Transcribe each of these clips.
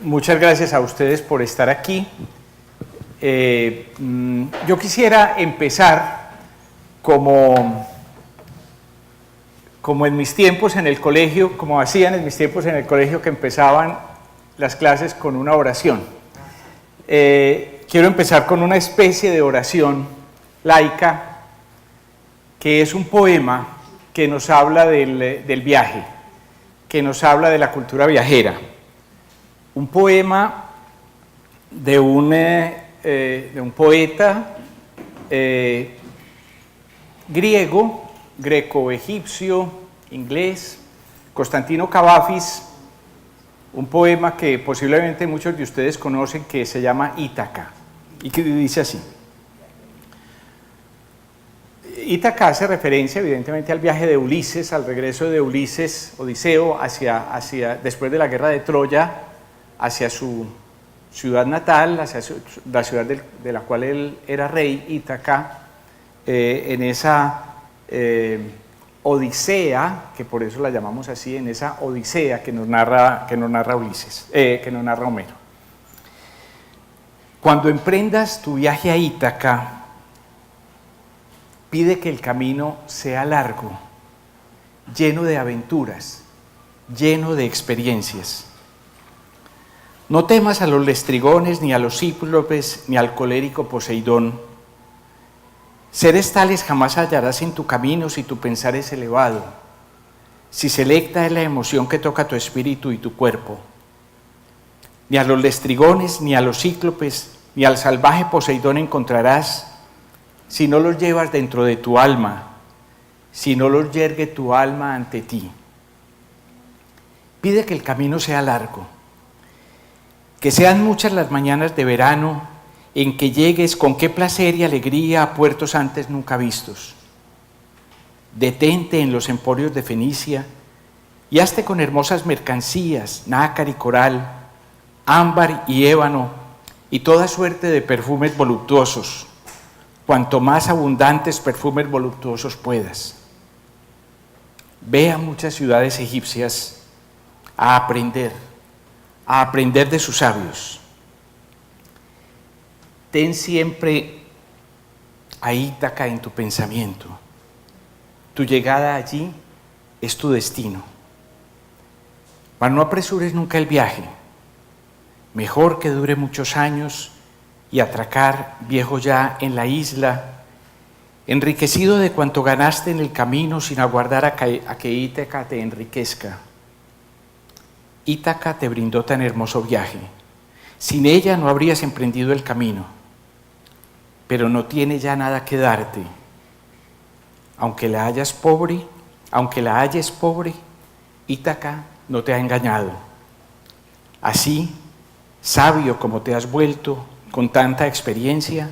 Muchas gracias a ustedes por estar aquí. Yo quisiera empezar como en mis tiempos en el colegio, como hacían en mis tiempos en el colegio, que empezaban las clases con una oración. Quiero empezar con una especie de oración laica, que es un poema que nos habla del viaje, que nos habla de la cultura viajera. Un poema de un poeta griego, greco-egipcio, inglés, Constantino Cavafis, un poema que posiblemente muchos de ustedes conocen, que se llama Ítaca, y que dice así. Ítaca hace referencia evidentemente al viaje de Ulises, al regreso de Ulises, Odiseo, después de la guerra de Troya, hacia su ciudad natal, hacia la ciudad de la cual él era rey, Ítaca, en esa odisea, que por eso la llamamos así, en esa odisea que nos narra Ulises, que nos narra Homero. Cuando emprendas tu viaje a Ítaca, pide que el camino sea largo, lleno de aventuras, lleno de experiencias. No temas a los lestrigones, ni a los cíclopes, ni al colérico Poseidón. Seres tales jamás hallarás en tu camino si tu pensar es elevado, si selecta es la emoción que toca tu espíritu y tu cuerpo. Ni a los lestrigones, ni a los cíclopes, ni al salvaje Poseidón encontrarás si no los llevas dentro de tu alma, si no los yergue tu alma ante ti. Pide que el camino sea largo, que sean muchas las mañanas de verano en que llegues con qué placer y alegría a puertos antes nunca vistos. Detente en los emporios de Fenicia y hazte con hermosas mercancías, nácar y coral, ámbar y ébano y toda suerte de perfumes voluptuosos, cuanto más abundantes perfumes voluptuosos puedas. Ve a muchas ciudades egipcias a aprender de sus sabios. Ten siempre a Ítaca en tu pensamiento. Tu llegada allí es tu destino. Mas no apresures nunca el viaje. Mejor que dure muchos años y atracar viejo ya en la isla, enriquecido de cuanto ganaste en el camino sin aguardar a que Ítaca te enriquezca. Ítaca te brindó tan hermoso viaje. Sin ella no habrías emprendido el camino, pero no tiene ya nada que darte. Aunque la halles pobre, Ítaca no te ha engañado. Así, sabio como te has vuelto, con tanta experiencia,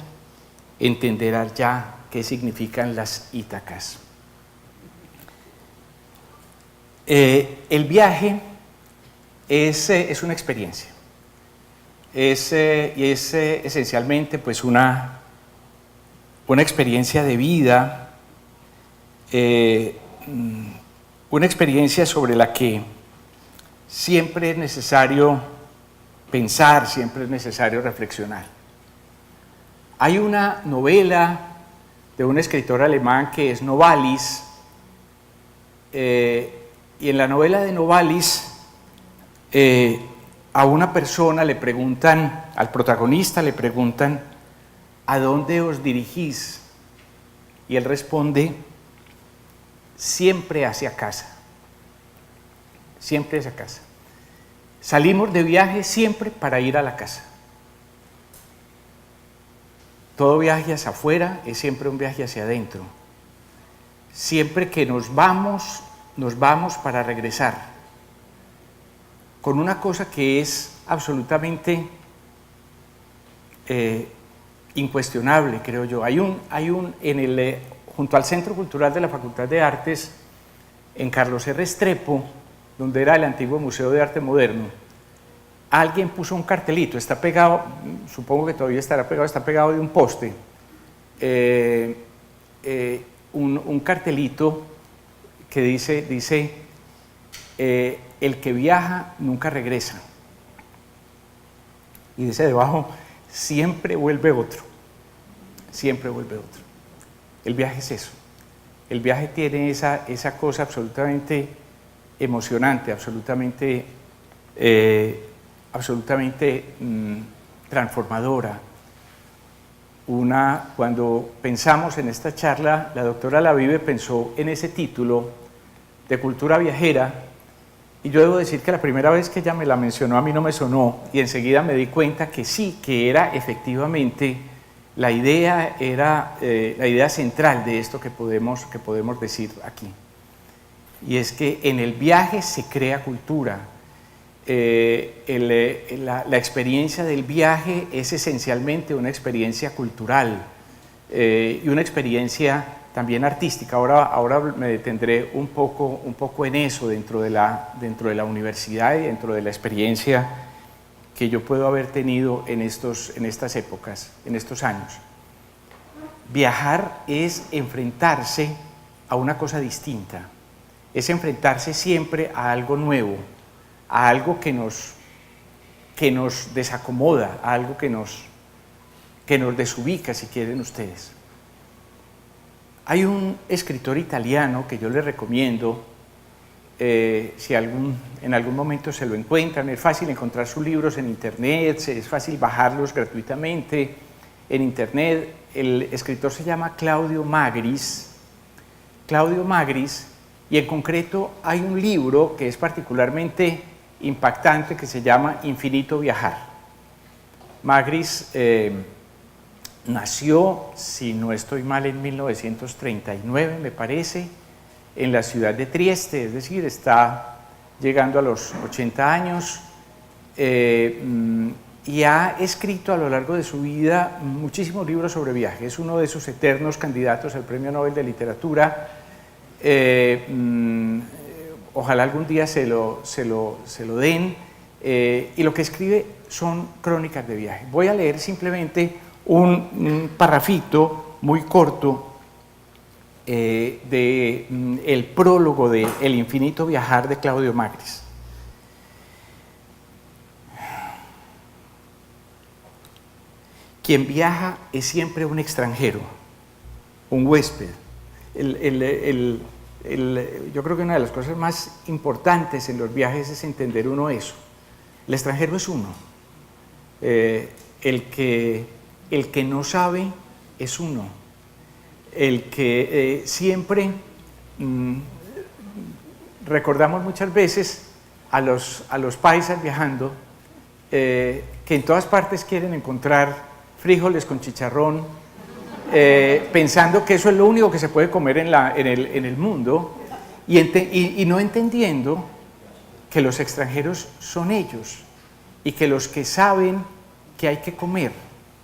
entenderás ya qué significan las Ítacas. El viaje es una experiencia, y es esencialmente pues una experiencia de vida, una experiencia sobre la que siempre es necesario pensar, siempre es necesario reflexionar. Hay una novela de un escritor alemán que es Novalis, y en la novela de Novalis a una persona le preguntan, al protagonista le preguntan, ¿a dónde os dirigís? Y él responde, siempre hacia casa, siempre hacia casa. Salimos de viaje siempre para ir a la casa. Todo viaje hacia afuera es siempre un viaje hacia adentro. Siempre que nos vamos para regresar. Con una cosa que es absolutamente incuestionable, creo yo. Junto al Centro Cultural de la Facultad de Artes, en Carlos R. Estrepo, donde era el antiguo Museo de Arte Moderno, alguien puso un cartelito, está pegado, supongo que todavía estará pegado, está pegado de un poste, un cartelito que dice el que viaja nunca regresa. y de ese debajo siempre vuelve otro, siempre vuelve otro. El viaje es eso. El viaje tiene esa cosa absolutamente emocionante, absolutamente transformadora. Cuando pensamos en esta charla, la doctora Lavive pensó en ese título de cultura viajera, y yo debo decir que la primera vez que ella me la mencionó a mí no me sonó, y enseguida me di cuenta que sí, que era efectivamente la idea central de esto que podemos decir aquí. Y es que en el viaje se crea cultura. La experiencia del viaje es esencialmente una experiencia cultural y una experiencia también artística. Ahora me detendré un poco en eso dentro de la universidad y dentro de la experiencia que yo puedo haber tenido en estas épocas, en estos años. Viajar es enfrentarse a una cosa distinta, es enfrentarse siempre a algo nuevo, a algo que nos desacomoda, a algo que nos desubica, si quieren ustedes. Hay un escritor italiano que yo les recomiendo, si en algún momento se lo encuentran, es fácil encontrar sus libros en internet, es fácil bajarlos gratuitamente en internet. El escritor se llama Claudio Magris, y en concreto hay un libro que es particularmente impactante que se llama Infinito Viajar. Magris nació, si no estoy mal, en 1939, me parece, en la ciudad de Trieste, es decir, está llegando a los 80 años, y ha escrito a lo largo de su vida muchísimos libros sobre viajes. Es uno de sus eternos candidatos al Premio Nobel de Literatura. Ojalá algún día se lo den, y lo que escribe son crónicas de viaje. Voy a leer simplemente un parrafito muy corto del prólogo de El Infinito Viajar de Claudio Magris. Quien viaja es siempre un extranjero, un huésped. Yo creo que una de las cosas más importantes en los viajes es entender uno eso. El extranjero es uno. El que no sabe es uno. El que siempre recordamos muchas veces a los paisas viajando, que en todas partes quieren encontrar frijoles con chicharrón, pensando que eso es lo único que se puede comer en el mundo, y no entendiendo que los extranjeros son ellos, y que los que saben qué hay que comer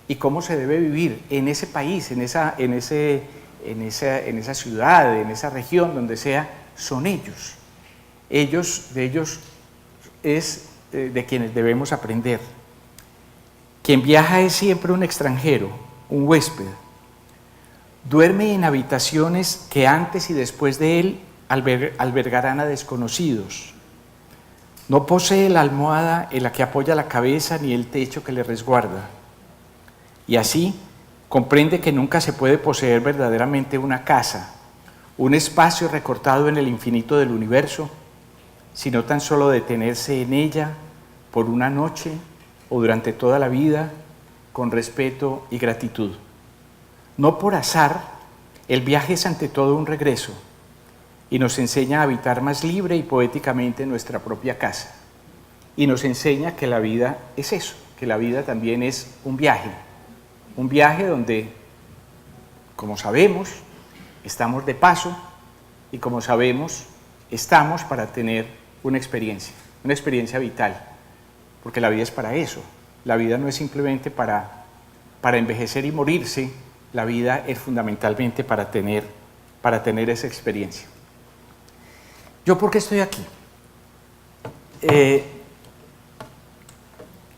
y cómo se debe vivir en ese país, en esa ciudad, en esa región, donde sea, son ellos. De ellos es de quienes debemos aprender. Quien viaja es siempre un extranjero, un huésped. Duerme en habitaciones que antes y después de él albergarán a desconocidos. No posee la almohada en la que apoya la cabeza ni el techo que le resguarda. Y así comprende que nunca se puede poseer verdaderamente una casa, un espacio recortado en el infinito del universo, sino tan solo detenerse en ella por una noche o durante toda la vida con respeto y gratitud. No por azar, el viaje es ante todo un regreso y nos enseña a habitar más libre y poéticamente en nuestra propia casa. Y nos enseña que la vida es eso, que la vida también es un viaje donde, como sabemos, estamos de paso y como sabemos, estamos para tener una experiencia vital, porque la vida es para eso. La vida no es simplemente para envejecer y morirse, la vida es fundamentalmente para tener esa experiencia. ¿Yo por qué estoy aquí?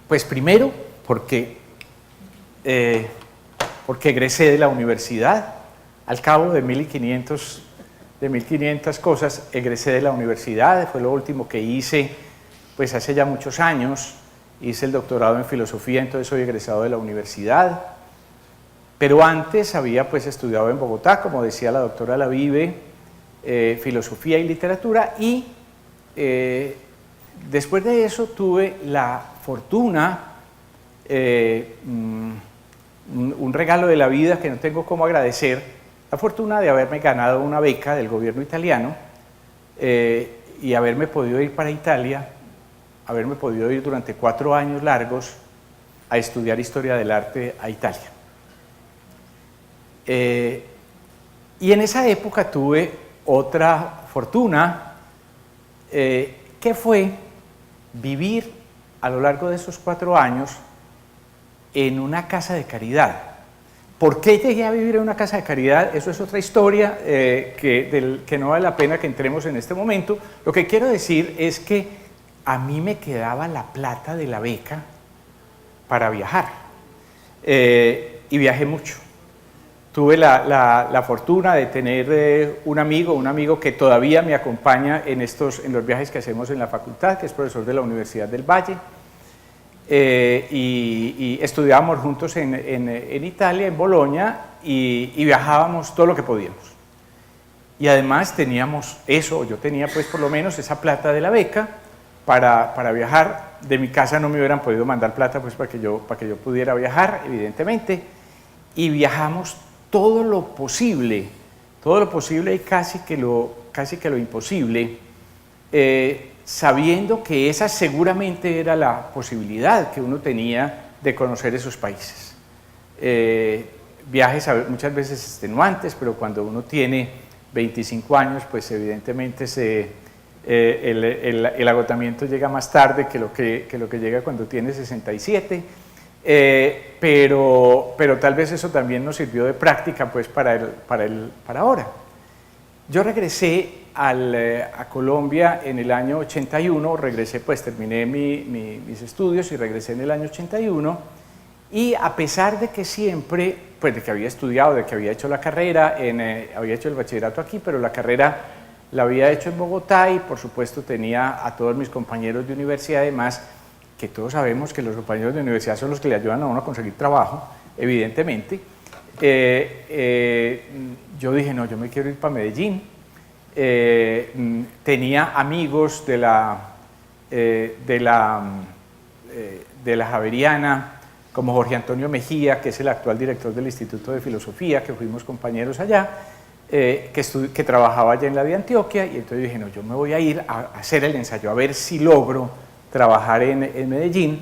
Pues primero, porque egresé de la universidad. Al cabo de 1500 cosas, egresé de la universidad. Fue lo último que hice, pues hace ya muchos años. hice el doctorado en filosofía, entonces soy egresado de la universidad. Pero antes había pues estudiado en Bogotá, como decía la doctora Lavive, filosofía y literatura, y después de eso tuve la fortuna, un regalo de la vida que no tengo cómo agradecer, la fortuna de haberme ganado una beca del gobierno italiano y haberme podido ir para Italia, haberme podido ir durante 4 años largos a estudiar historia del arte a Italia. Y en esa época tuve otra fortuna, que fue vivir a lo largo de esos 4 años en una casa de caridad. ¿Por qué llegué a vivir en una casa de caridad? Eso es otra historia que no vale la pena que entremos en este momento. Lo que quiero decir es que a mí me quedaba la plata de la beca para viajar, y viajé mucho. Tuve la fortuna de tener un amigo que todavía me acompaña en los viajes que hacemos en la facultad, que es profesor de la Universidad del Valle, y estudiábamos juntos en Italia, en Bolonia, y viajábamos todo lo que podíamos. Y además teníamos eso, yo tenía pues por lo menos esa plata de la beca para viajar. De mi casa no me hubieran podido mandar plata pues para que yo pudiera viajar, evidentemente, y viajamos todo lo posible y casi que lo imposible, sabiendo que esa seguramente era la posibilidad que uno tenía de conocer esos países. Viajes muchas veces extenuantes, pero cuando uno tiene 25 años, pues evidentemente el agotamiento llega más tarde que lo que llega cuando tiene 67. Pero tal vez eso también nos sirvió de práctica pues para ahora. Yo regresé a Colombia en el año 81, pues terminé mis estudios y regresé en el año 81, y a pesar de que siempre, pues de que había estudiado, de que había hecho la carrera, había hecho el bachillerato aquí, pero la carrera la había hecho en Bogotá, y por supuesto tenía a todos mis compañeros de universidad, además, que todos sabemos que los compañeros de universidad son los que le ayudan a uno a conseguir trabajo, evidentemente. Yo dije, no, yo me quiero ir para Medellín. Tenía amigos de la Javeriana, como Jorge Antonio Mejía, que es el actual director del Instituto de Filosofía, que fuimos compañeros allá, que trabajaba allá en la de Antioquia, y entonces dije, no, yo me voy a ir a hacer el ensayo, a ver si logro trabajar en Medellín.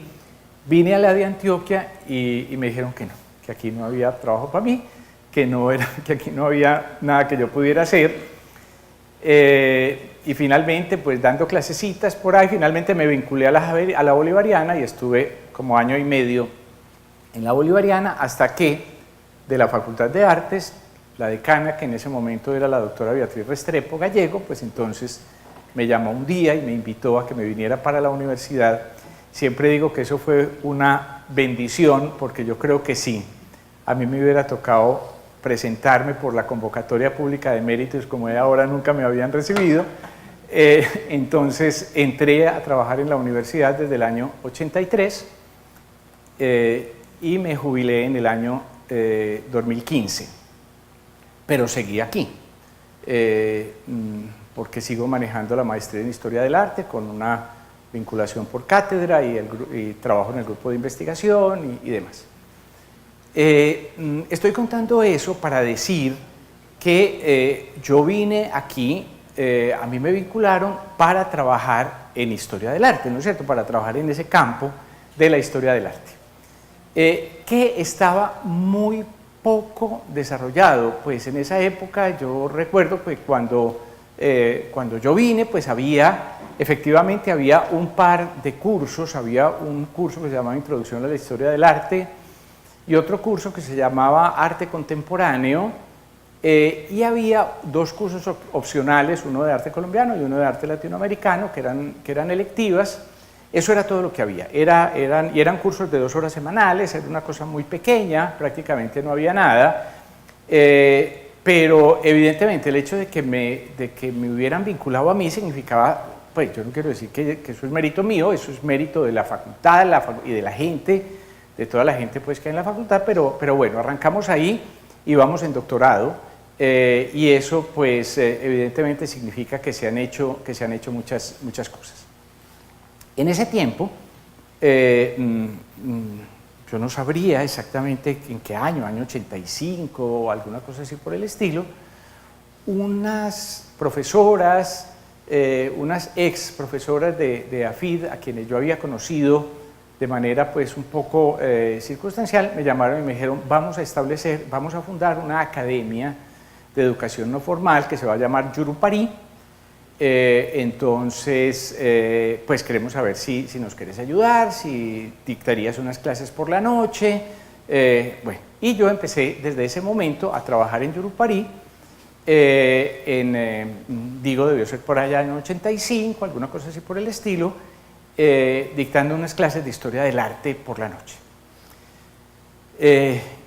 Vine a la de Antioquia y me dijeron que no, que aquí no había trabajo para mí, que aquí no había nada que yo pudiera hacer, y finalmente, pues dando clasecitas por ahí, finalmente me vinculé a la Bolivariana y estuve como 1 año y medio en la Bolivariana, hasta que de la Facultad de Artes, la decana, que en ese momento era la doctora Beatriz Restrepo Gallego, pues entonces me llamó un día y me invitó a que me viniera para la universidad. Siempre digo que eso fue una bendición, porque yo creo que sí, a mí me hubiera tocado presentarme por la convocatoria pública de méritos, como de ahora nunca me habían recibido. Entonces entré a trabajar en la universidad desde el año 83, y me jubilé en el año 2015, pero seguí aquí. Porque sigo manejando la maestría en Historia del Arte con una vinculación por cátedra y trabajo en el grupo de investigación y demás. Estoy contando eso para decir que yo vine aquí, a mí me vincularon para trabajar en Historia del Arte, ¿no es cierto?, para trabajar en ese campo de la Historia del Arte, que estaba muy poco desarrollado. Pues en esa época yo recuerdo que cuando yo vine, pues efectivamente había un par de cursos. Había un curso que se llamaba Introducción a la Historia del Arte y otro curso que se llamaba Arte Contemporáneo, y había 2 cursos opcionales, uno de arte colombiano y uno de arte latinoamericano, que eran electivas. Eso era todo lo que había, eran cursos de 2 horas semanales, era una cosa muy pequeña, prácticamente no había nada, pero evidentemente el hecho de que me hubieran vinculado a mí significaba pues yo no quiero decir que eso es mérito mío, eso es mérito de la facultad y de la gente, de toda la gente pues que hay en la facultad, pero bueno, arrancamos ahí y vamos en doctorado, y eso pues evidentemente significa que se han hecho muchas cosas. En ese tiempo, yo no sabría exactamente en qué año 85 o alguna cosa así por el estilo, unas profesoras, unas ex profesoras de AFID, a quienes yo había conocido de manera pues un poco circunstancial, me llamaron y me dijeron, vamos a fundar una academia de educación no formal que se va a llamar Yurupari. Entonces, pues queremos saber si nos quieres ayudar, si dictarías unas clases por la noche. Bueno, y yo empecé desde ese momento a trabajar en Yurupari. Digo, debió ser por allá en 85, alguna cosa así por el estilo, dictando unas clases de historia del arte por la noche.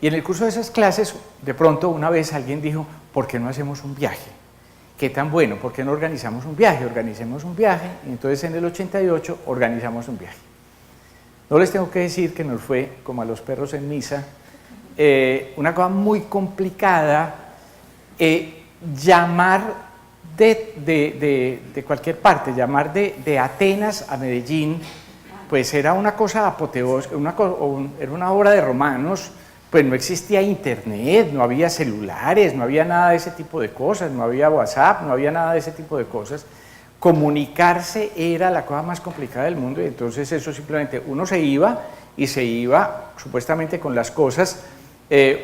Y en el curso de esas clases, de pronto una vez alguien dijo, ¿por qué no hacemos un viaje? ¿Qué tan bueno? ¿Por qué no organizamos un viaje? Organicemos un viaje. Y entonces en el 88 organizamos un viaje. No les tengo que decir que nos fue como a los perros en misa, una cosa muy complicada, llamar de cualquier parte, llamar de Atenas a Medellín, pues era una cosa apoteósica, era una obra de romanos. Pues no existía internet, no había celulares, no había nada de ese tipo de cosas, no había WhatsApp, no había nada de ese tipo de cosas. Comunicarse era la cosa más complicada del mundo, y entonces eso simplemente uno se iba supuestamente con las cosas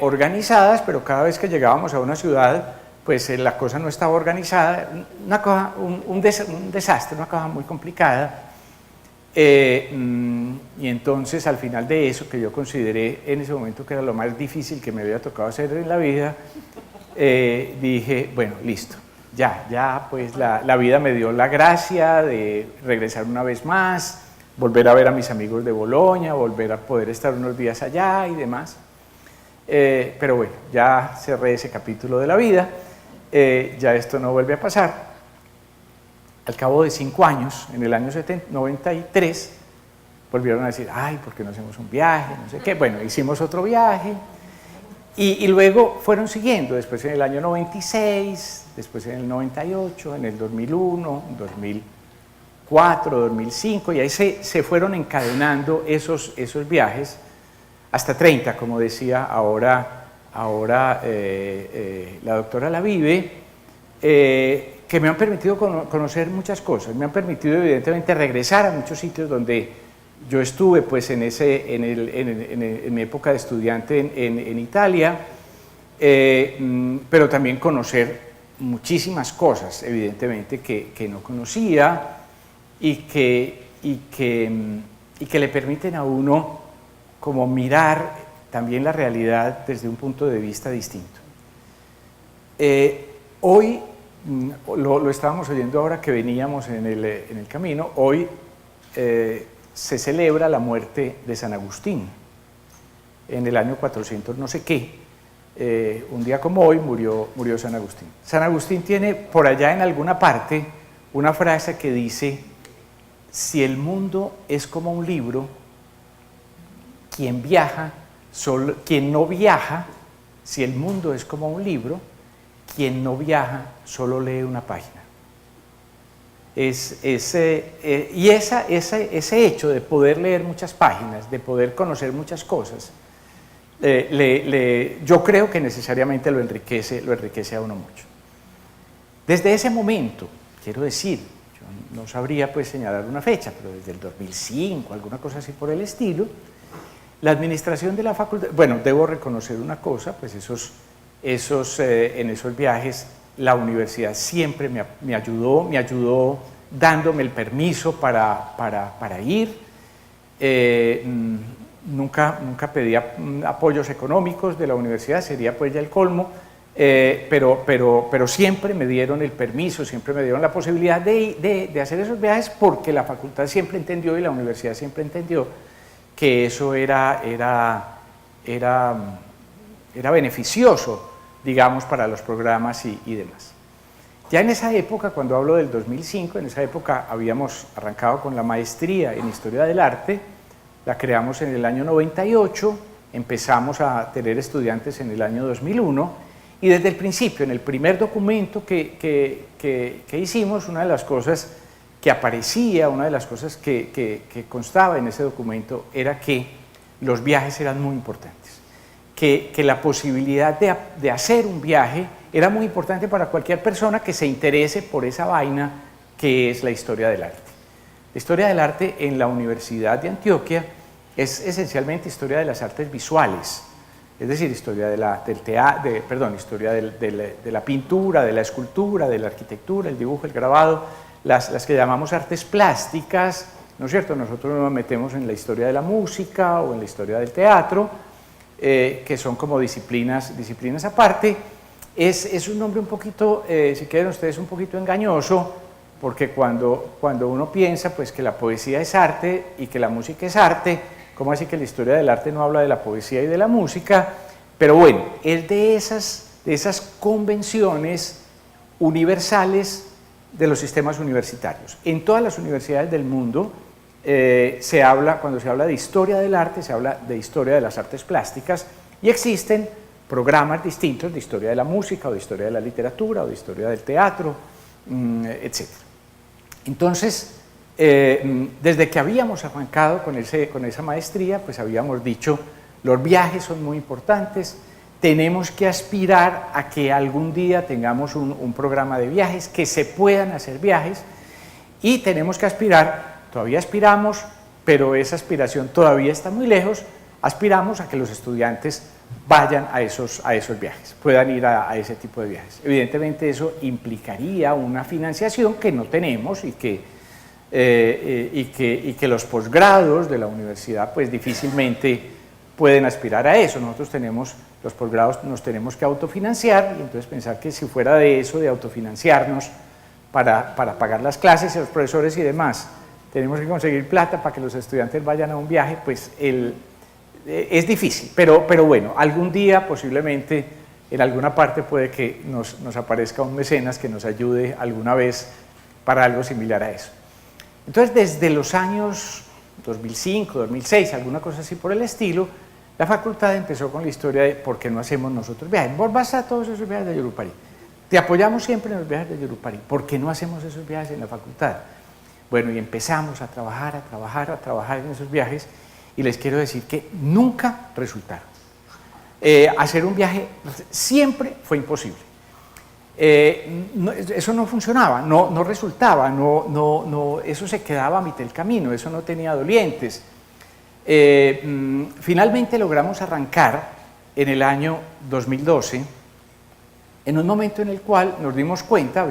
organizadas, pero cada vez que llegábamos a una ciudad, pues la cosa no estaba organizada, una cosa, un desastre, una cosa muy complicada. Y entonces al final de eso, que yo consideré en ese momento que era lo más difícil que me había tocado hacer en la vida, dije, bueno, listo, ya pues la vida me dio la gracia de regresar una vez más, volver a ver a mis amigos de Bolonia, volver a poder estar unos días allá y demás. Pero bueno, ya cerré ese capítulo de la vida, ya esto no vuelve a pasar. Al cabo de 5 años, en el año 93, volvieron a decir, ay, ¿por qué no hacemos un viaje? No sé qué. Bueno, hicimos otro viaje y luego fueron siguiendo, después en el año 96, después en el 98, en el 2001, 2004, 2005, y ahí se fueron encadenando esos viajes, hasta 30, como decía ahora la doctora Lavive, que me han permitido conocer muchas cosas, me han permitido evidentemente regresar a muchos sitios donde yo estuve pues en mi época de estudiante en Italia, pero también conocer muchísimas cosas evidentemente que no conocía y que le permiten a uno como mirar también la realidad desde un punto de vista distinto. Hoy, lo estábamos oyendo ahora que veníamos en el camino, hoy se celebra la muerte de San Agustín, en el año 400 no sé qué, un día como hoy murió San Agustín. San Agustín tiene por allá en alguna parte una frase que dice, si el mundo es como un libro, quien no viaja, si el mundo es como un libro, quien no viaja solo lee una página. Y ese hecho de poder leer muchas páginas, de poder conocer muchas cosas, yo creo que necesariamente lo enriquece a uno mucho. Desde ese momento, quiero decir, yo no sabría pues señalar una fecha, pero desde el 2005, alguna cosa así por el estilo, la administración de la facultad, bueno, debo reconocer una cosa, pues en esos viajes la universidad siempre me ayudó dándome el permiso para ir. Nunca pedía apoyos económicos de la universidad, sería pues ya el colmo, pero siempre me dieron el permiso, siempre me dieron la posibilidad de hacer esos viajes, porque la facultad siempre entendió y la universidad siempre entendió que eso era beneficioso, digamos, para los programas y demás. Ya en esa época, cuando hablo del 2005, en esa época habíamos arrancado con la maestría en Historia del Arte, la creamos en el año 98, empezamos a tener estudiantes en el año 2001, y desde el principio, en el primer documento que hicimos, una de las cosas que aparecía, una de las cosas que constaba en ese documento era que los viajes eran muy importantes, que la posibilidad de hacer un viaje era muy importante para cualquier persona que se interese por esa vaina que es la historia del arte. La historia del arte en la Universidad de Antioquia es esencialmente historia de las artes visuales, es decir, historia de la pintura, de la escultura, de la arquitectura, el dibujo, el grabado, las que llamamos artes plásticas, ¿no es cierto? Nosotros nos metemos en la historia de la música o en la historia del teatro, que son como disciplinas aparte. Es un nombre un poquito, si quieren ustedes, un poquito engañoso, porque cuando uno piensa pues, que la poesía es arte y que la música es arte, ¿cómo así que la historia del arte no habla de la poesía y de la música? Pero bueno, es de esas convenciones universales de los sistemas universitarios. En todas las universidades del mundo cuando se habla de historia del arte, se habla de historia de las artes plásticas, y existen programas distintos de historia de la música, o de historia de la literatura, o de historia del teatro, etc. Entonces, desde que habíamos arrancado con esa maestría, pues habíamos dicho, los viajes son muy importantes, tenemos que aspirar a que algún día tengamos un programa de viajes, que se puedan hacer viajes, y tenemos que aspirar, todavía aspiramos, pero esa aspiración todavía está muy lejos, aspiramos a que los estudiantes vayan a esos viajes, puedan ir a ese tipo de viajes. Evidentemente eso implicaría una financiación que no tenemos y que los posgrados de la universidad pues difícilmente pueden aspirar a eso. Nosotros los posgrados nos tenemos que autofinanciar, y entonces pensar que si fuera de eso, de autofinanciarnos para pagar las clases y los profesores y demás, tenemos que conseguir plata para que los estudiantes vayan a un viaje, pues es difícil, pero bueno, algún día posiblemente en alguna parte puede que nos aparezca un mecenas que nos ayude alguna vez para algo similar a eso. Entonces, desde los años 2005, 2006, alguna cosa así por el estilo, la facultad empezó con la historia de ¿por qué no hacemos nosotros viajes? Vos vas a todos esos viajes de Yurupari, te apoyamos siempre en los viajes de Yurupari, ¿por qué no hacemos esos viajes en la facultad? Bueno, y empezamos a trabajar en esos viajes, y les quiero decir que nunca resultaron. Hacer un viaje siempre fue imposible. Eso no funcionaba, no resultaba, eso se quedaba a mitad del camino, eso no tenía dolientes. Finalmente logramos arrancar en el año 2012, en un momento en el cual nos dimos cuenta,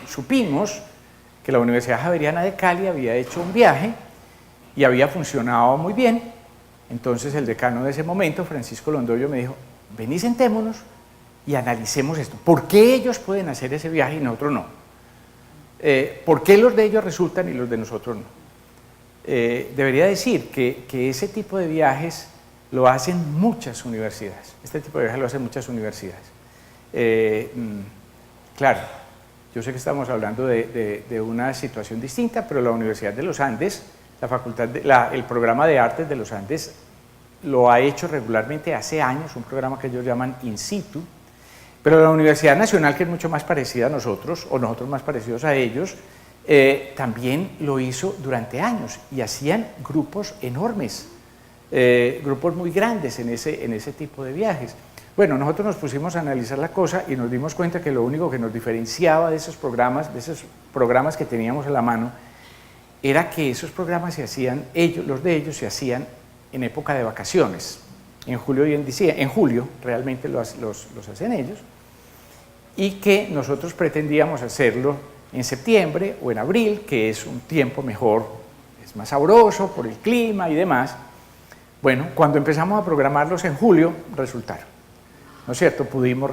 supimos que la Universidad Javeriana de Cali había hecho un viaje y había funcionado muy bien. Entonces el decano de ese momento, Francisco Londoño, me dijo, ven y sentémonos y analicemos esto. ¿Por qué ellos pueden hacer ese viaje y nosotros no? ¿Por qué los de ellos resultan y los de nosotros no? Debería decir que ese tipo de viajes lo hacen muchas universidades. Este tipo de viajes lo hacen muchas universidades. Claro, yo sé que estamos hablando de una situación distinta, pero la Universidad de los Andes, el programa de artes de los Andes lo ha hecho regularmente hace años, un programa que ellos llaman In Situ, pero la Universidad Nacional, que es mucho más parecida a nosotros, o nosotros más parecidos a ellos, también lo hizo durante años, y hacían grupos enormes, grupos muy grandes en ese tipo de viajes. Bueno, nosotros nos pusimos a analizar la cosa y nos dimos cuenta que lo único que nos diferenciaba de esos programas que teníamos a la mano, era que esos programas los de ellos se hacían en época de vacaciones, en julio y en diciembre. En julio realmente los hacen ellos, y que nosotros pretendíamos hacerlo en septiembre o en abril, que es un tiempo mejor, es más sabroso por el clima y demás. Bueno, cuando empezamos a programarlos en julio, resultaron, ¿no es cierto? Pudieron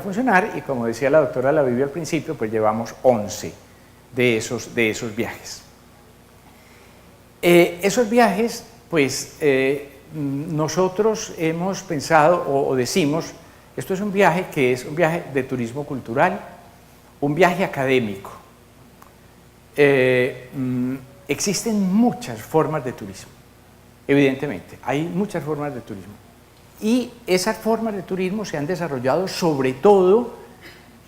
funcionar, y como decía la doctora Lavivia al principio, pues llevamos 11 de esos viajes. Esos viajes, pues nosotros hemos pensado o decimos Esto es un viaje que es un viaje de turismo cultural, un viaje académico. Existen muchas formas de turismo, evidentemente, hay muchas formas de turismo. Y esas formas de turismo se han desarrollado sobre todo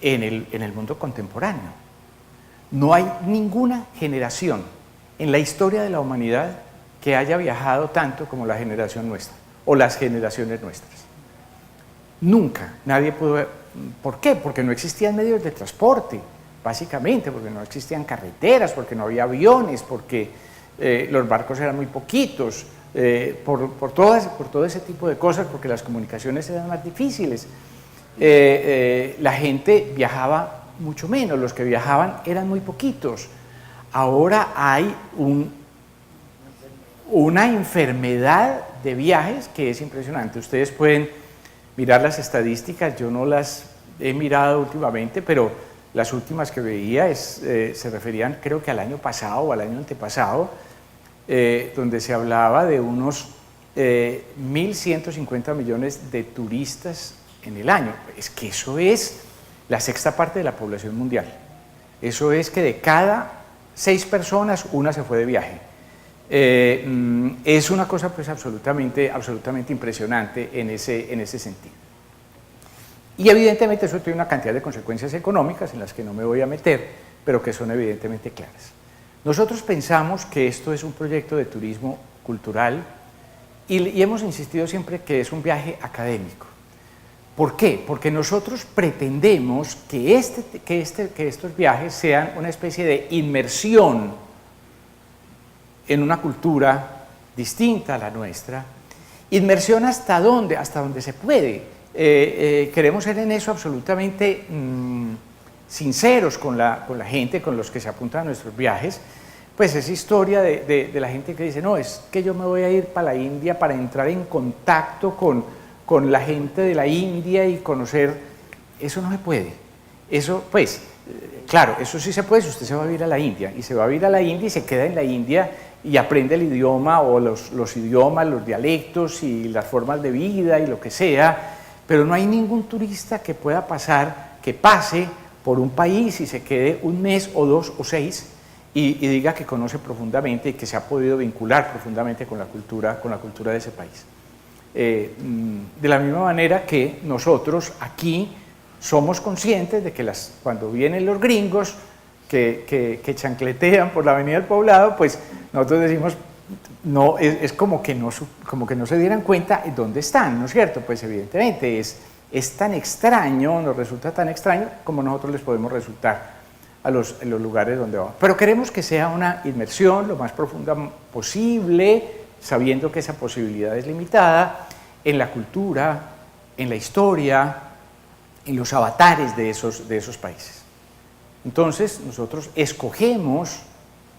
en el mundo contemporáneo. No hay ninguna generación en la historia de la humanidad que haya viajado tanto como la generación nuestra, o las generaciones nuestras. Nunca, nadie pudo. ¿Por qué? Porque no existían medios de transporte, básicamente, porque no existían carreteras, porque no había aviones, porque los barcos eran muy poquitos, por todo ese tipo de cosas, porque las comunicaciones eran más difíciles. La gente viajaba mucho menos, los que viajaban eran muy poquitos. Ahora hay una enfermedad de viajes que es impresionante. Ustedes pueden mirar las estadísticas, yo no las he mirado últimamente, pero las últimas que veía se referían, creo que al año pasado o al año antepasado, donde se hablaba de unos 1.150 millones de turistas en el año. Es que eso es la sexta parte de la población mundial. Eso es que de cada 6 personas, una se fue de viaje. Es una cosa pues absolutamente impresionante en ese sentido. Y evidentemente eso tiene una cantidad de consecuencias económicas en las que no me voy a meter, pero que son evidentemente claras. Nosotros pensamos que esto es un proyecto de turismo cultural y hemos insistido siempre que es un viaje académico. ¿Por qué? Porque nosotros pretendemos que estos viajes sean una especie de inmersión en una cultura distinta a la nuestra. Inmersión ¿hasta dónde? Hasta donde se puede. Queremos ser en eso absolutamente sinceros con la gente, con los que se apuntan a nuestros viajes. Pues es historia de la gente que dice, no, es que yo me voy a ir para la India para entrar en contacto con la gente de la India y conocer. Eso no se puede. Eso, pues, claro, eso sí se puede si usted se va a ir a la India, y se va a ir a la India y se queda en la India y aprende el idioma o los idiomas, los dialectos y las formas de vida y lo que sea, pero no hay ningún turista que pueda que pase por un país y se quede un mes o 2 o 6 y diga que conoce profundamente y que se ha podido vincular profundamente con la cultura de ese país. De la misma manera que nosotros aquí somos conscientes de que cuando vienen los gringos que chancletean por la Avenida del Poblado, pues nosotros decimos, no, es como que no se dieran cuenta de dónde están, ¿no es cierto? Pues evidentemente es tan extraño, nos resulta tan extraño como nosotros les podemos resultar en los lugares donde vamos. Pero queremos que sea una inmersión lo más profunda posible, sabiendo que esa posibilidad es limitada, en la cultura, en la historia, en los avatares de esos países. Entonces, nosotros escogemos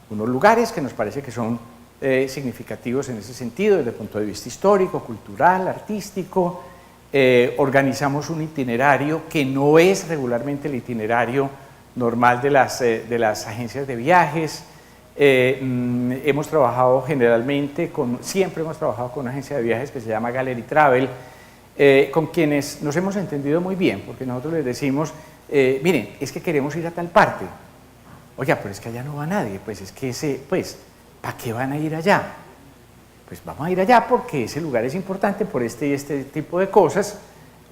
unos lugares que nos parece que son significativos en ese sentido, desde el punto de vista histórico, cultural, artístico. Organizamos un itinerario que no es regularmente el itinerario normal de las agencias de viajes. Hemos trabajado siempre hemos trabajado con una agencia de viajes que se llama Gallery Travel, con quienes nos hemos entendido muy bien, porque nosotros les decimos, miren, es que queremos ir a tal parte. Oiga, pero es que allá no va nadie, pues es que ¿para qué van a ir allá? Pues vamos a ir allá porque ese lugar es importante por este y este tipo de cosas,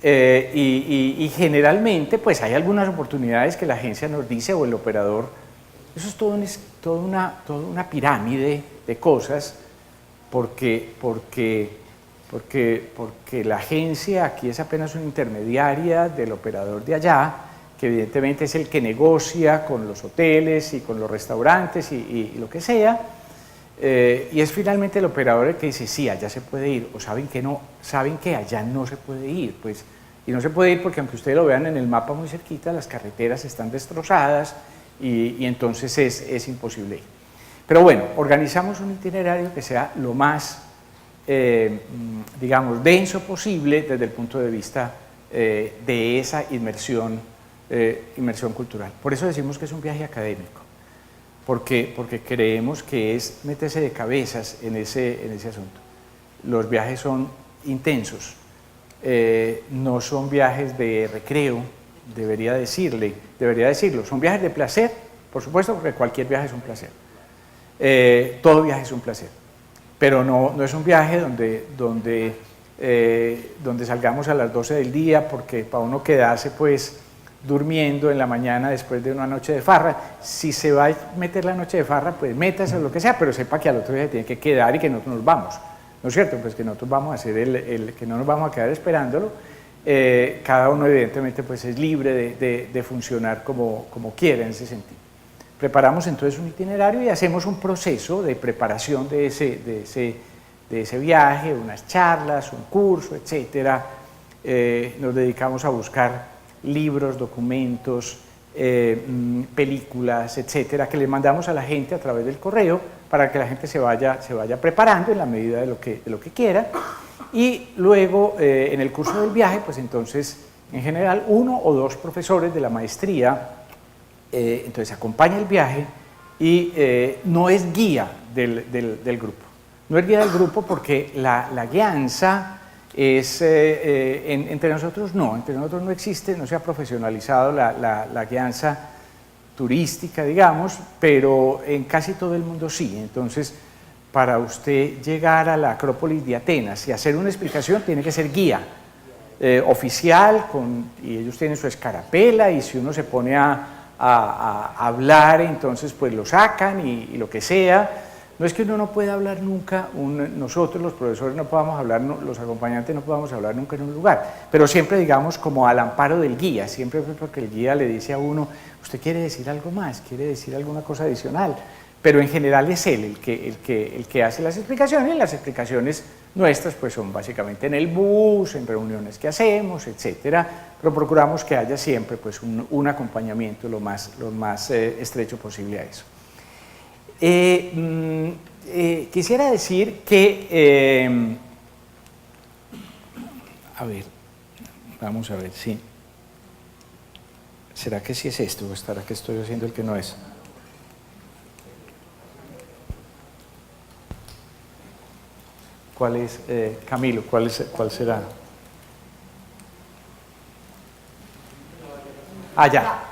y generalmente pues hay algunas oportunidades que la agencia nos dice o el operador. Eso es toda una pirámide de cosas, porque la agencia aquí es apenas una intermediaria del operador de allá, que evidentemente es el que negocia con los hoteles y con los restaurantes y lo que sea, y es finalmente el operador el que dice, sí, allá se puede ir, o saben que allá no se puede ir, pues, y no se puede ir porque aunque ustedes lo vean en el mapa muy cerquita, las carreteras están destrozadas y entonces es imposible ir. Pero bueno, organizamos un itinerario que sea lo más, digamos, denso posible desde el punto de vista de esa inmersión cultural. Por eso decimos que es un viaje académico, porque creemos que es meterse de cabezas en ese asunto. Los viajes son intensos, no son viajes de recreo, debería decirlo, son viajes de placer, por supuesto, porque cualquier viaje es un placer. Todo viaje es un placer, pero no es un viaje donde salgamos a las 12 del día, porque para uno quedarse pues durmiendo en la mañana después de una noche de farra. Si se va a meter la noche de farra, pues métase o lo que sea, pero sepa que al otro día se tiene que quedar y que nosotros nos vamos, ¿no es cierto? Pues que nosotros vamos a hacer que no nos vamos a quedar esperándolo. Cada uno evidentemente pues es libre de funcionar como quiera en ese sentido. Preparamos entonces un itinerario y hacemos un proceso de preparación de ese viaje, unas charlas, un curso, etc. Nos dedicamos a buscar libros, documentos, películas, etcétera, que le mandamos a la gente a través del correo para que la gente se vaya preparando en la medida de lo que quiera. Y luego, en el curso del viaje, pues entonces, en general, 1 o 2 profesores de la maestría entonces acompaña el viaje y no es guía del grupo. No es guía del grupo porque la guianza es, entre nosotros no existe, no se ha profesionalizado la guianza turística, digamos, pero en casi todo el mundo sí. Entonces, para usted llegar a la Acrópolis de Atenas y hacer una explicación, tiene que ser guía oficial, y ellos tienen su escarapela, y si uno se pone a hablar, entonces pues lo sacan y lo que sea. No es que uno no pueda hablar nunca, nosotros los profesores no podamos hablar, los acompañantes no podamos hablar nunca en un lugar, pero siempre digamos como al amparo del guía, siempre porque el guía le dice a uno, usted quiere decir algo más, quiere decir alguna cosa adicional, pero en general es él el que hace las explicaciones, y las explicaciones nuestras pues son básicamente en el bus, en reuniones que hacemos, etcétera, pero procuramos que haya siempre pues un acompañamiento lo más estrecho posible a eso. Quisiera decir que, a ver, vamos a ver, sí. ¿Será que sí es esto o estará que estoy haciendo el que no es? ¿Cuál es, Camilo, cuál será? Ah, ya.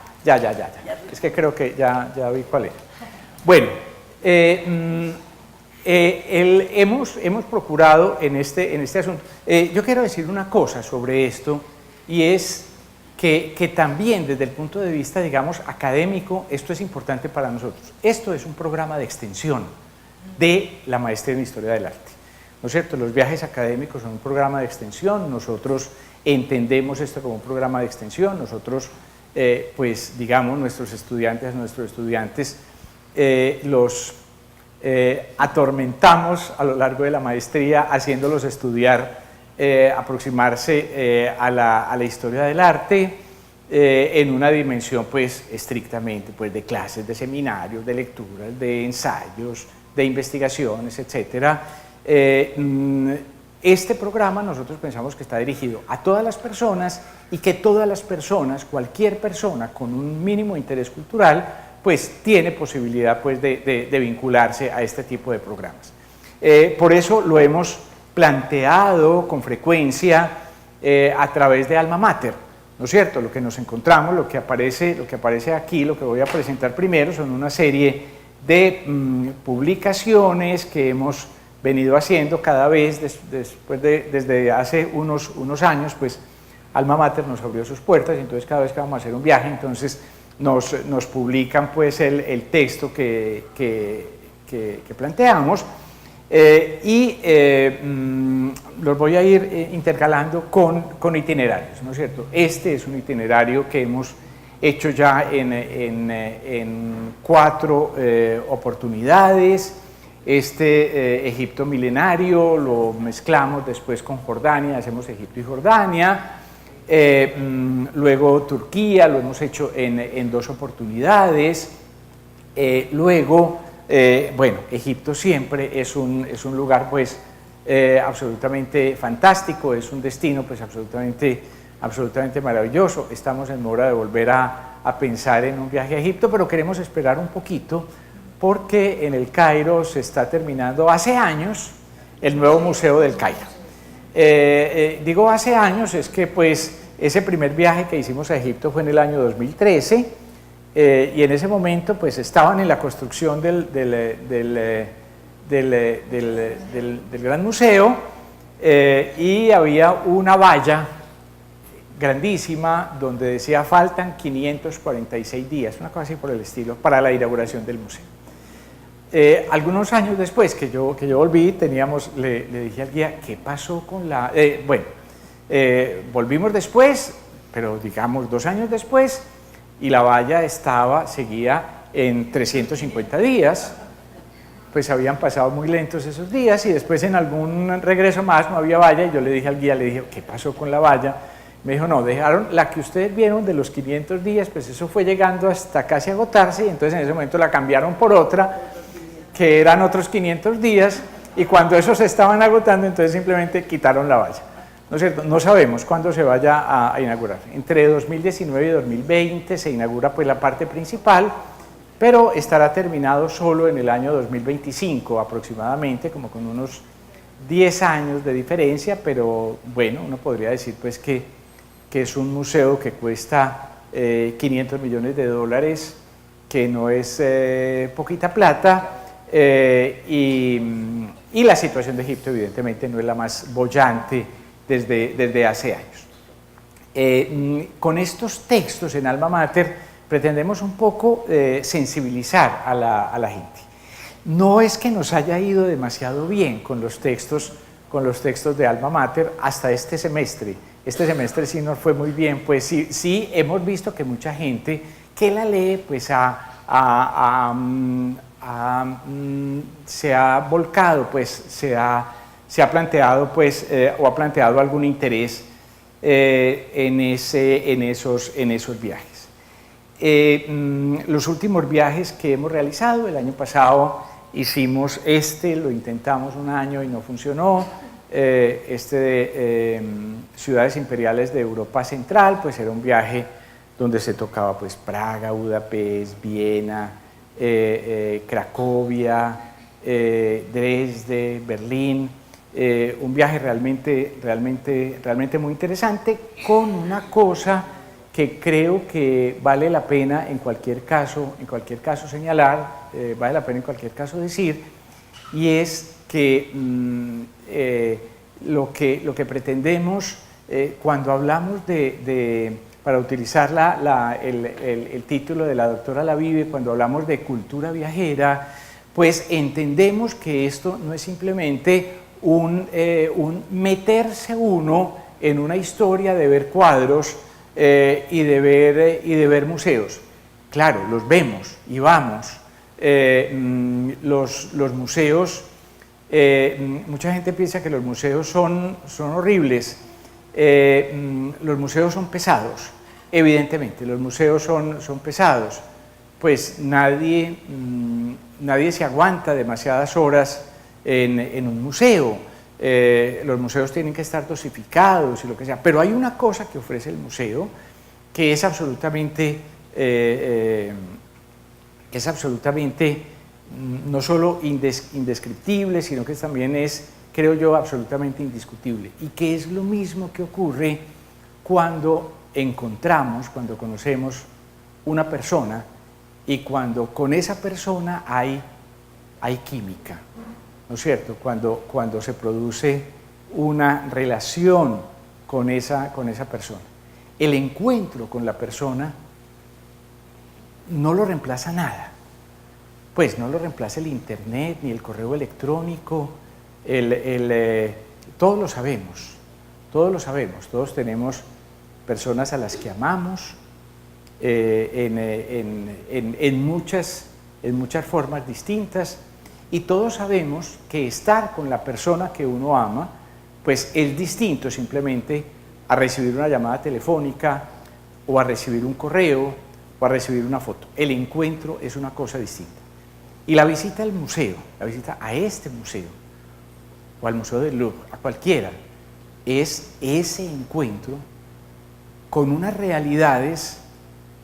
Es que creo que ya vi cuál es. Bueno, hemos procurado en este asunto. Yo quiero decir una cosa sobre esto, y es que también desde el punto de vista, digamos, académico, esto es importante para nosotros. Esto es un programa de extensión de la maestría en Historia del Arte, ¿no es cierto? Los viajes académicos son un programa de extensión, nosotros entendemos esto como un programa de extensión, nosotros, pues, digamos, nuestros estudiantes los atormentamos a lo largo de la maestría, haciéndolos estudiar, aproximarse a la historia del arte en una dimensión pues estrictamente pues, de clases, de seminarios, de lecturas, de ensayos, de investigaciones, etc. Este programa nosotros pensamos que está dirigido a todas las personas, y que todas las personas, cualquier persona con un mínimo interés cultural, pues tiene posibilidad pues, de vincularse a este tipo de programas. Por eso lo hemos planteado con frecuencia a través de Alma Mater, ¿no es cierto? Lo que nos encontramos, lo que aparece aquí, lo que voy a presentar primero, son una serie de publicaciones que hemos venido haciendo cada vez desde hace unos años, pues Alma Mater nos abrió sus puertas, y entonces cada vez que vamos a hacer un viaje, entonces nos publican pues el texto que planteamos, y los voy a ir intercalando con itinerarios, ¿no es cierto? Este es un itinerario que hemos hecho ya en 4 oportunidades. Egipto milenario lo mezclamos después con Jordania, hacemos Egipto y Jordania. Luego Turquía, lo hemos hecho en 2 oportunidades. Luego, bueno, Egipto siempre es un lugar pues absolutamente fantástico, es un destino pues absolutamente maravilloso. Estamos en hora de volver a pensar en un viaje a Egipto, pero queremos esperar un poquito, porque en el Cairo se está terminando hace años el nuevo Museo del Cairo. Digo hace años, es que pues ese primer viaje que hicimos a Egipto fue en el año 2013, y en ese momento pues estaban en la construcción del Gran Museo, y había una valla grandísima donde decía faltan 546 días, una cosa así por el estilo, para la inauguración del museo. Algunos años después que yo volví, le dije al guía, ¿qué pasó con la...? Volvimos después, pero digamos 2 años después, y la valla seguía en 350 días, pues habían pasado muy lentos esos días, y después en algún regreso más no había valla, y yo le dije al guía, ¿qué pasó con la valla? Me dijo, no, dejaron la que ustedes vieron de los 500 días, pues eso fue llegando hasta casi agotarse, y entonces en ese momento la cambiaron por otra, que eran otros 500 días, y cuando esos se estaban agotando, entonces simplemente quitaron la valla. ¿No es cierto? No sabemos cuándo se vaya a inaugurar. Entre 2019 y 2020 se inaugura pues la parte principal, pero estará terminado solo en el año 2025 aproximadamente, como con unos 10 años de diferencia, pero bueno, uno podría decir pues que es un museo que cuesta 500 millones de dólares, que no es poquita plata, y la situación de Egipto evidentemente no es la más boyante desde hace años. Con estos textos en Alma Mater pretendemos un poco sensibilizar a la gente. No es que nos haya ido demasiado bien con los textos de Alma Mater hasta este semestre. Este semestre sí nos fue muy bien, pues sí hemos visto que mucha gente que la lee pues se ha volcado, pues se ha planteado pues o ha planteado algún interés en esos viajes. Los últimos viajes que hemos realizado, el año pasado hicimos lo intentamos un año y no funcionó, de Ciudades Imperiales de Europa Central, pues era un viaje donde se tocaba pues Praga, Budapest, Viena, Cracovia, Dresde, Berlín, un viaje realmente muy interesante, con una cosa que creo que vale la pena en cualquier caso señalar, vale la pena en cualquier caso decir, y es que lo que pretendemos cuando hablamos para utilizar el título de la doctora Lavive, cuando hablamos de cultura viajera, pues entendemos que esto no es simplemente un meterse uno en una historia de ver cuadros y de ver museos. Claro, los vemos y vamos. Los museos, mucha gente piensa que los museos son horribles. Los museos son pesados, evidentemente, los museos son pesados. Pues nadie se aguanta demasiadas horas en un museo. Los museos tienen que estar dosificados y lo que sea, pero hay una cosa que ofrece el museo que es absolutamente no solo indescriptible, sino que también es, creo yo, absolutamente indiscutible, y que es lo mismo que ocurre cuando conocemos una persona y cuando con esa persona hay química, ¿no es cierto? Cuando se produce una relación con esa persona. El encuentro con la persona no lo reemplaza nada. Pues no lo reemplaza el internet ni el correo electrónico, todos lo sabemos, todos tenemos personas a las que amamos en muchas formas distintas, y todos sabemos que estar con la persona que uno ama pues es distinto simplemente a recibir una llamada telefónica o a recibir un correo o a recibir una foto. El encuentro es una cosa distinta. Y la visita al museo, la visita a este museo o al Museo del Louvre, a cualquiera, es ese encuentro con unas realidades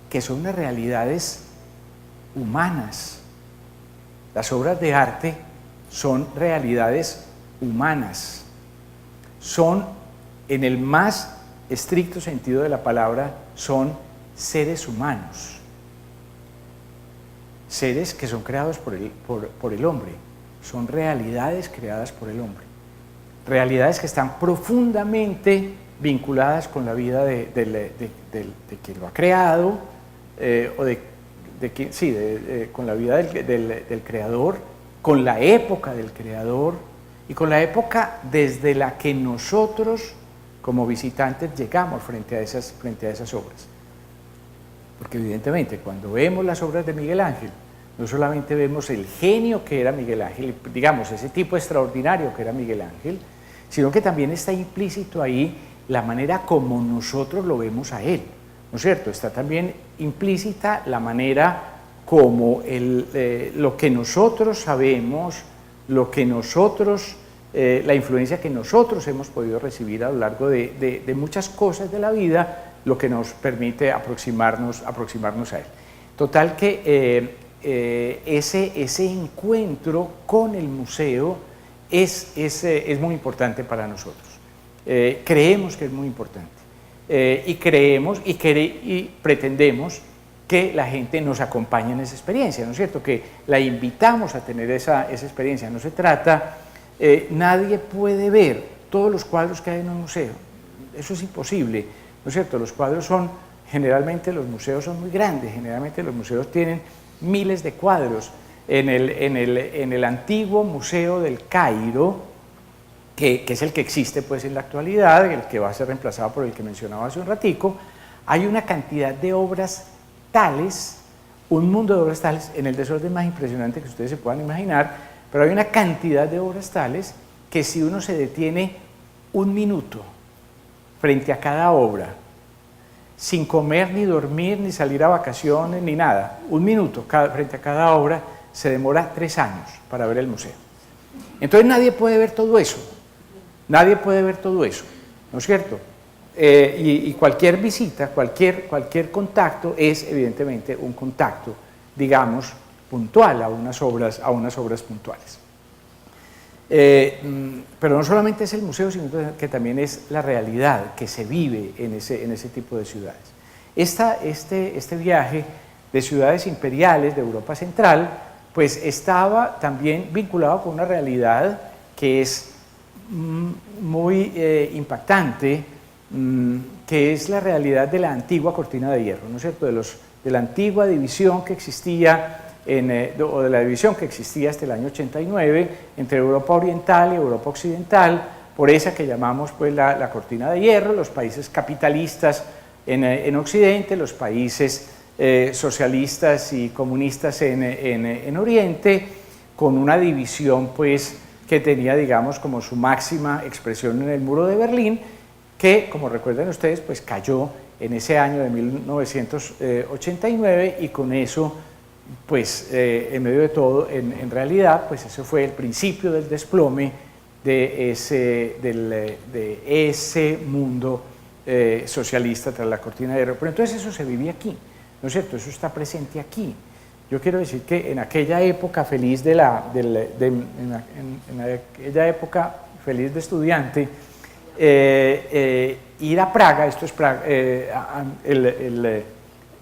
que son unas realidades humanas. Las obras de arte son realidades humanas, son, en el más estricto sentido de la palabra, son seres humanos, seres que son creados por el hombre, son realidades creadas por el hombre, realidades que están profundamente vinculadas con la vida de quien lo ha creado, con la vida del creador, con la época del creador y con la época desde la que nosotros como visitantes llegamos frente a esas obras. Porque evidentemente cuando vemos las obras de Miguel Ángel, no solamente vemos el genio que era Miguel Ángel, digamos ese tipo extraordinario que era Miguel Ángel, sino que también está implícito ahí la manera como nosotros lo vemos a él, ¿no es cierto? Está también implícita la manera como lo que nosotros sabemos, lo que nosotros, la influencia que nosotros hemos podido recibir a lo largo de muchas cosas de la vida, lo que nos permite aproximarnos a él. Total que ese encuentro con el museo es muy importante para nosotros. Creemos que es muy importante y creemos y pretendemos que la gente nos acompañe en esa experiencia, ¿no es cierto? Que la invitamos a tener esa experiencia. No se trata, nadie puede ver todos los cuadros que hay en un museo, eso es imposible, ¿no es cierto? Los cuadros generalmente los museos son muy grandes, generalmente los museos tienen miles de cuadros. En el antiguo Museo del Cairo, que es el que existe pues en la actualidad, el que va a ser reemplazado por el que mencionaba hace un ratico, hay una cantidad de obras tales, un mundo de obras tales, en el desorden más impresionante que ustedes se puedan imaginar, pero hay una cantidad de obras tales que si uno se detiene un minuto frente a cada obra, sin comer, ni dormir, ni salir a vacaciones, ni nada, un minuto frente a cada obra, se demora 3 años para ver el museo. Entonces nadie puede ver todo eso, ¿no es cierto? Y cualquier visita, cualquier contacto es evidentemente un contacto, digamos, puntual a unas obras puntuales. Pero no solamente es el museo, sino que también es la realidad que se vive en ese tipo de ciudades. Este viaje de ciudades imperiales de Europa Central, pues estaba también vinculado con una realidad que es muy impactante, que es la realidad de la antigua cortina de hierro, ¿no es cierto? De la antigua división que existía, o de la división que existía hasta el año 89 entre Europa Oriental y Europa Occidental, por esa que llamamos pues la cortina de hierro, los países capitalistas en Occidente, los países socialistas y comunistas en Oriente, con una división pues que tenía, digamos, como su máxima expresión en el muro de Berlín, que, como recuerdan ustedes, pues cayó en ese año de 1989 y con eso, pues en medio de todo, en realidad, pues ese fue el principio del desplome de ese mundo socialista tras la cortina de hierro. Pero entonces eso se vivía aquí, ¿no es cierto? Eso está presente aquí. Yo quiero decir que en aquella época feliz en aquella época feliz de estudiante, ir a Praga, esto es Praga,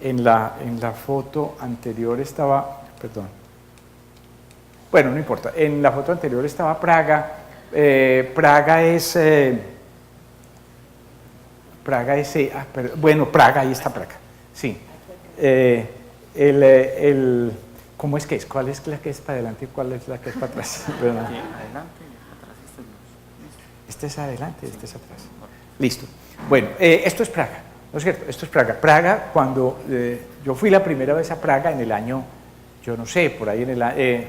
en la foto anterior estaba, perdón, bueno, no importa, en la foto anterior estaba Praga. Praga es, bueno, Praga, ahí está Praga, sí. ¿Cómo es que es? ¿Cuál es la que es para adelante y cuál es la que es para atrás? Adelante y atrás. Este es adelante, este es atrás. Listo. Bueno, esto es Praga, ¿no es cierto? Esto es Praga. Praga, cuando yo fui la primera vez a Praga en el año, yo no sé, por ahí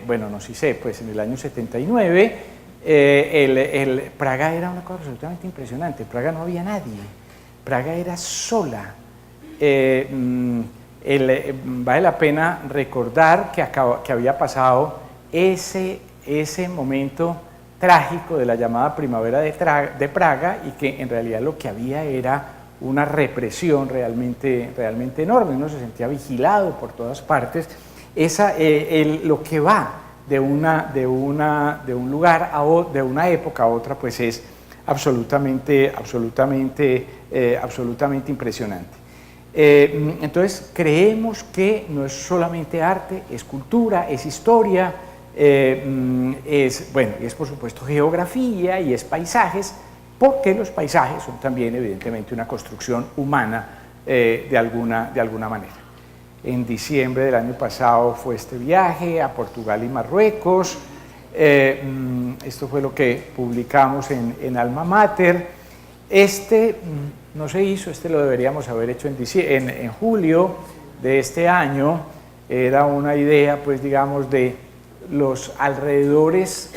bueno, no sí sé, pues en el año 79, Praga era una cosa absolutamente impresionante. Praga no había nadie. Praga era sola. Vale la pena recordar que había pasado ese momento trágico de la llamada primavera de Praga y que en realidad lo que había era una represión realmente enorme. Uno se sentía vigilado por todas partes. Lo que va de un lugar de una época a otra, pues es absolutamente impresionante. Entonces creemos que no es solamente arte, es cultura, es historia, es por supuesto geografía y es paisajes, porque los paisajes son también evidentemente una construcción humana de alguna manera. En diciembre del año pasado fue este viaje a Portugal y Marruecos. Esto fue lo que publicamos en Alma Mater. No se hizo, lo deberíamos haber hecho en julio de este año. Era una idea, pues digamos, de los alrededores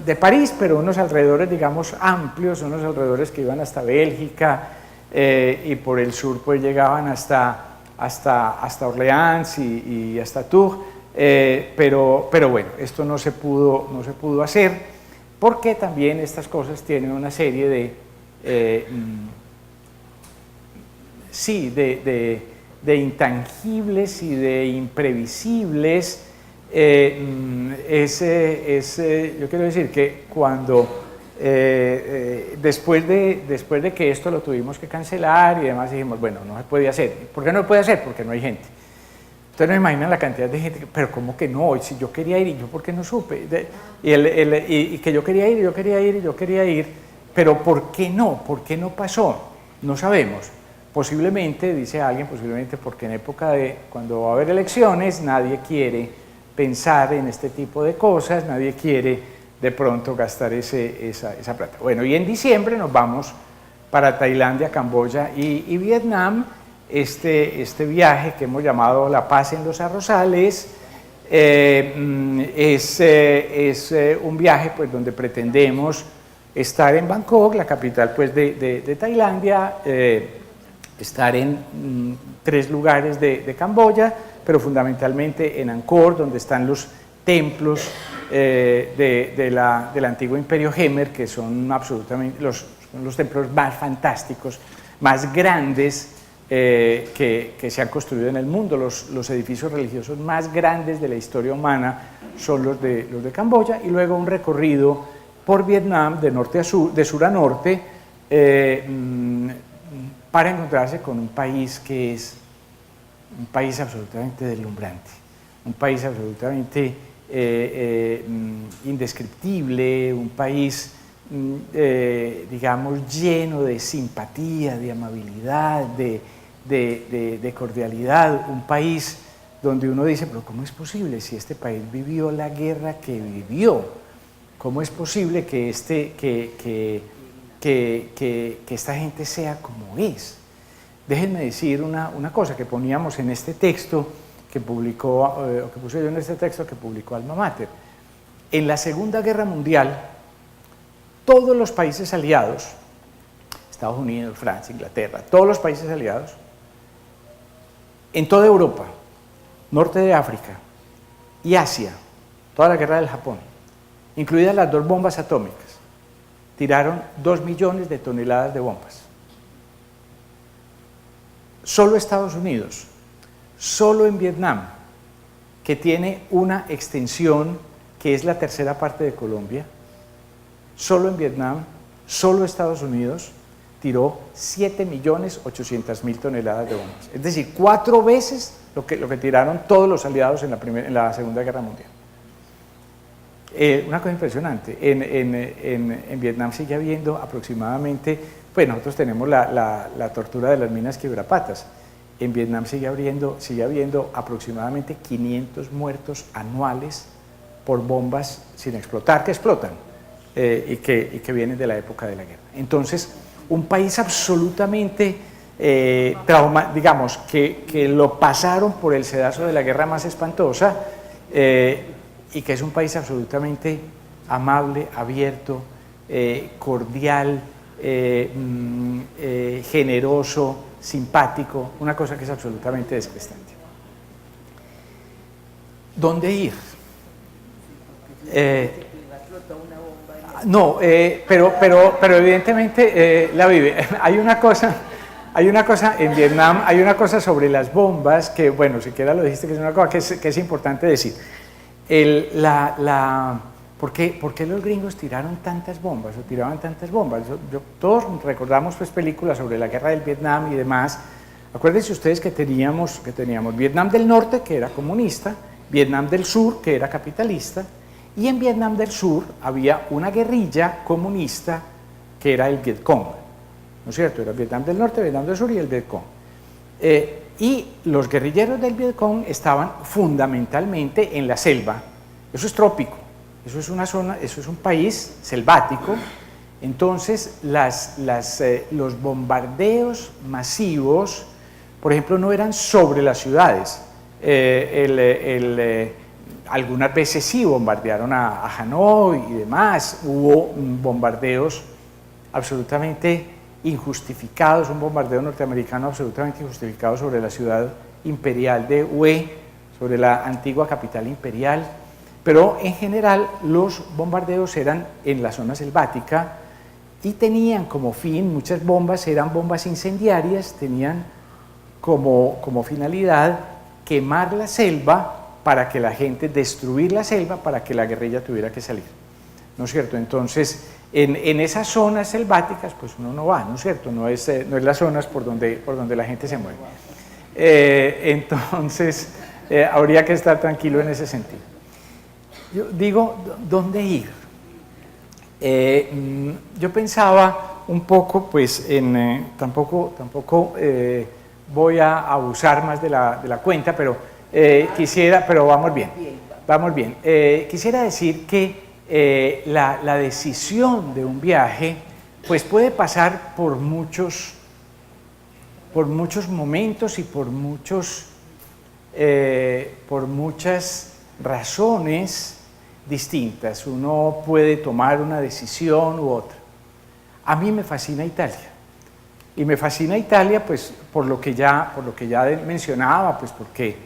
de París, pero unos alrededores, digamos, amplios, unos alrededores que iban hasta Bélgica y por el sur pues llegaban hasta Orleans y hasta Tours, pero bueno, esto no se pudo hacer porque también estas cosas tienen una serie de intangibles y de imprevisibles. Yo quiero decir que cuando después de que esto lo tuvimos que cancelar y demás, dijimos, bueno, no se puede hacer. ¿Por qué no se puede hacer? Porque no hay gente. Ustedes no imaginan la cantidad de gente, pero ¿cómo que no? Si yo quería ir y yo ¿por qué no supe? Y que yo quería ir, pero ¿por qué no? ¿Por qué no pasó? No sabemos. Posiblemente, dice alguien, posiblemente porque en época cuando va a haber elecciones, nadie quiere pensar en este tipo de cosas, nadie quiere de pronto gastar esa plata. Bueno, y en diciembre nos vamos para Tailandia, Camboya y Vietnam. Este viaje que hemos llamado La Paz en los Arrozales es un viaje pues, donde pretendemos estar en Bangkok, la capital pues, de Tailandia, estar en 3 lugares de Camboya, pero fundamentalmente en Angkor, donde están los templos del antiguo imperio Khmer, que son absolutamente los templos más fantásticos, más grandes que se han construido en el mundo. Los edificios religiosos más grandes de la historia humana son los de Camboya, y luego un recorrido por Vietnam de sur a norte para encontrarse con un país que es un país absolutamente deslumbrante, un país absolutamente indescriptible, un país digamos lleno de simpatía, de amabilidad, de cordialidad, un país donde uno dice, pero ¿cómo es posible si este país vivió la guerra que vivió? ¿Cómo es posible que esta gente sea como es? Déjenme decir una cosa que poníamos en este texto que publicó, o que puse yo en este texto que publicó Alma Mater. En la Segunda Guerra Mundial, todos los países aliados, Estados Unidos, Francia, Inglaterra, todos los países aliados, en toda Europa, norte de África y Asia, toda la guerra del Japón, incluidas las 2 bombas atómicas, tiraron 2 millones de toneladas de bombas. Solo Estados Unidos, solo en Vietnam, que tiene una extensión que es la 3ª parte de Colombia, solo en Vietnam, solo Estados Unidos tiró 7.800.000 toneladas de bombas. Es decir, 4 veces lo que tiraron todos los aliados en la Segunda Guerra Mundial. Una cosa impresionante, en Vietnam sigue habiendo aproximadamente, pues nosotros tenemos la tortura de las minas quebrapatas. En Vietnam sigue habiendo aproximadamente 500 muertos anuales por bombas sin explotar, que explotan y que vienen de la época de la guerra. Entonces, un país absolutamente digamos, que lo pasaron por el sedazo de la guerra más espantosa y que es un país absolutamente amable, abierto, cordial, generoso, simpático, una cosa que es absolutamente descrestante. ¿Dónde ir? No, pero evidentemente la vive. Hay una cosa en Vietnam, hay una cosa sobre las bombas que, bueno, siquiera lo dijiste, que es una cosa que es importante decir. por qué los gringos tiraron tantas bombas o tiraban tantas bombas? Todos recordamos pues, películas sobre la guerra del Vietnam y demás. Acuérdense ustedes que teníamos Vietnam del Norte, que era comunista, Vietnam del Sur, que era capitalista, y en Vietnam del Sur había una guerrilla comunista que era el Viet Cong, ¿no es cierto? Era Vietnam del Norte, Vietnam del Sur y el Viet Cong. Y los guerrilleros del Viet Cong estaban fundamentalmente en la selva. Eso es trópico, eso es una zona, eso es un país selvático. Entonces los bombardeos masivos, por ejemplo, no eran sobre las ciudades. Algunas veces sí bombardearon a Hanoi y demás. Hubo bombardeos absolutamente injustificados, un bombardeo norteamericano absolutamente injustificado sobre la ciudad imperial de Hue, sobre la antigua capital imperial. Pero en general los bombardeos eran en la zona selvática y tenían como fin, muchas bombas eran bombas incendiarias, tenían como finalidad quemar la selva para que la gente, destruir la selva para que la guerrilla tuviera que salir, ¿no es cierto? Entonces, en esas zonas selváticas, pues uno no va, ¿no es cierto? No es las zonas por donde la gente se mueve. Entonces, habría que estar tranquilo en ese sentido. Yo digo, ¿dónde ir? Yo pensaba un poco, pues, tampoco voy a abusar más de la cuenta, pero pero vamos bien. Quisiera decir que la decisión de un viaje, pues, puede pasar por muchos momentos y por muchas razones distintas. Uno puede tomar una decisión u otra. A mí me fascina Italia. Y me fascina Italia, pues, por lo que ya mencionaba, pues porque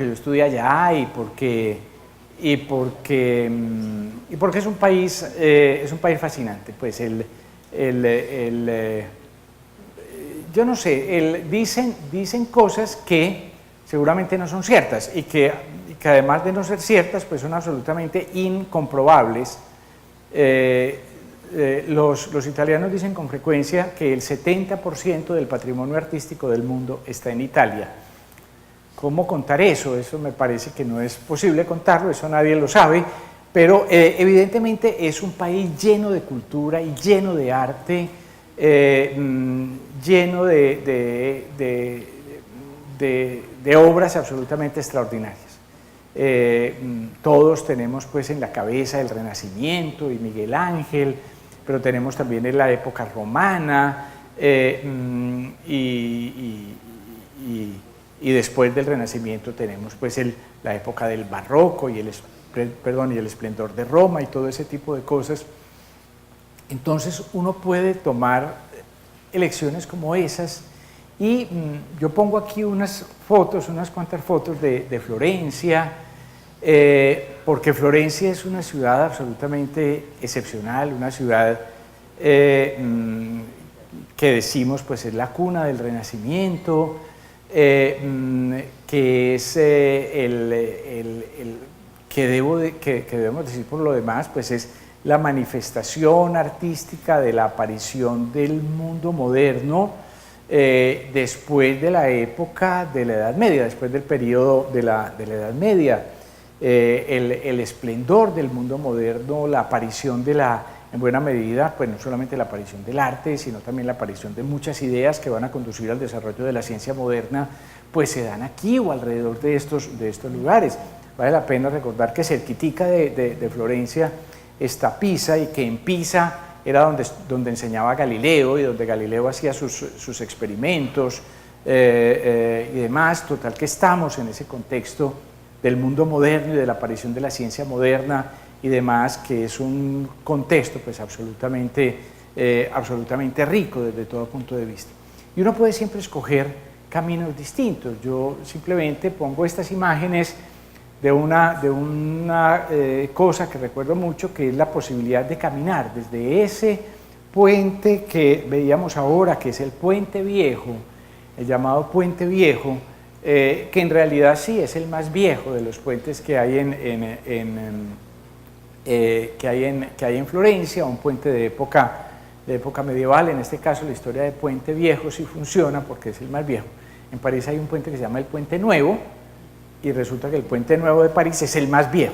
yo estudié allá y porque es un país fascinante. Pues yo no sé, dicen cosas que seguramente no son ciertas y que además de no ser ciertas, pues son absolutamente incomprobables. Los italianos dicen con frecuencia que el 70% del patrimonio artístico del mundo está en Italia. ¿Cómo contar eso? Eso me parece que no es posible contarlo, eso nadie lo sabe, pero evidentemente es un país lleno de cultura y lleno de arte, lleno de obras absolutamente extraordinarias. Todos tenemos pues en la cabeza el Renacimiento y Miguel Ángel, pero tenemos también en la época romana y después del Renacimiento tenemos pues la época del Barroco y el esplendor de Roma y todo ese tipo de cosas. Entonces uno puede tomar elecciones como esas y yo pongo aquí unas cuantas fotos de Florencia, porque Florencia es una ciudad absolutamente excepcional, una ciudad que decimos pues es la cuna del Renacimiento, que es que debemos decir por lo demás, pues es la manifestación artística de la aparición del mundo moderno después de la época de la Edad Media, después del periodo de la Edad Media. El esplendor del mundo moderno, la aparición en buena medida, pues no solamente la aparición del arte, sino también la aparición de muchas ideas que van a conducir al desarrollo de la ciencia moderna, pues se dan aquí o alrededor de estos lugares. Vale la pena recordar que cerquitica de Florencia está Pisa, y que en Pisa era donde enseñaba Galileo y donde Galileo hacía sus experimentos y demás. Total que estamos en ese contexto del mundo moderno y de la aparición de la ciencia moderna y demás, que es un contexto pues absolutamente rico desde todo punto de vista. Y uno puede siempre escoger caminos distintos. Yo simplemente pongo estas imágenes de una cosa que recuerdo mucho, que es la posibilidad de caminar desde ese puente que veíamos ahora, que es el Puente Viejo, el llamado Puente Viejo, que en realidad sí es el más viejo de los puentes que hay que hay en Florencia, un puente de época medieval. En este caso la historia de Puente Viejo sí funciona porque es el más viejo. En París hay un puente que se llama el Puente Nuevo, y resulta que el Puente Nuevo de París es el más viejo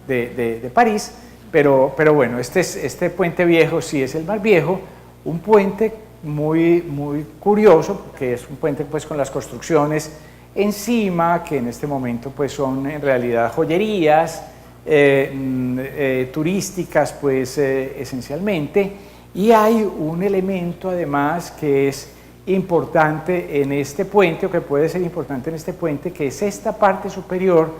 de París, pero bueno, este Puente Viejo sí es el más viejo, un puente muy curioso, porque es un puente pues con las construcciones encima, que en este momento pues son en realidad joyerías turísticas pues esencialmente, y hay un elemento además que es importante en este puente, o que puede ser importante en este puente, que es esta parte superior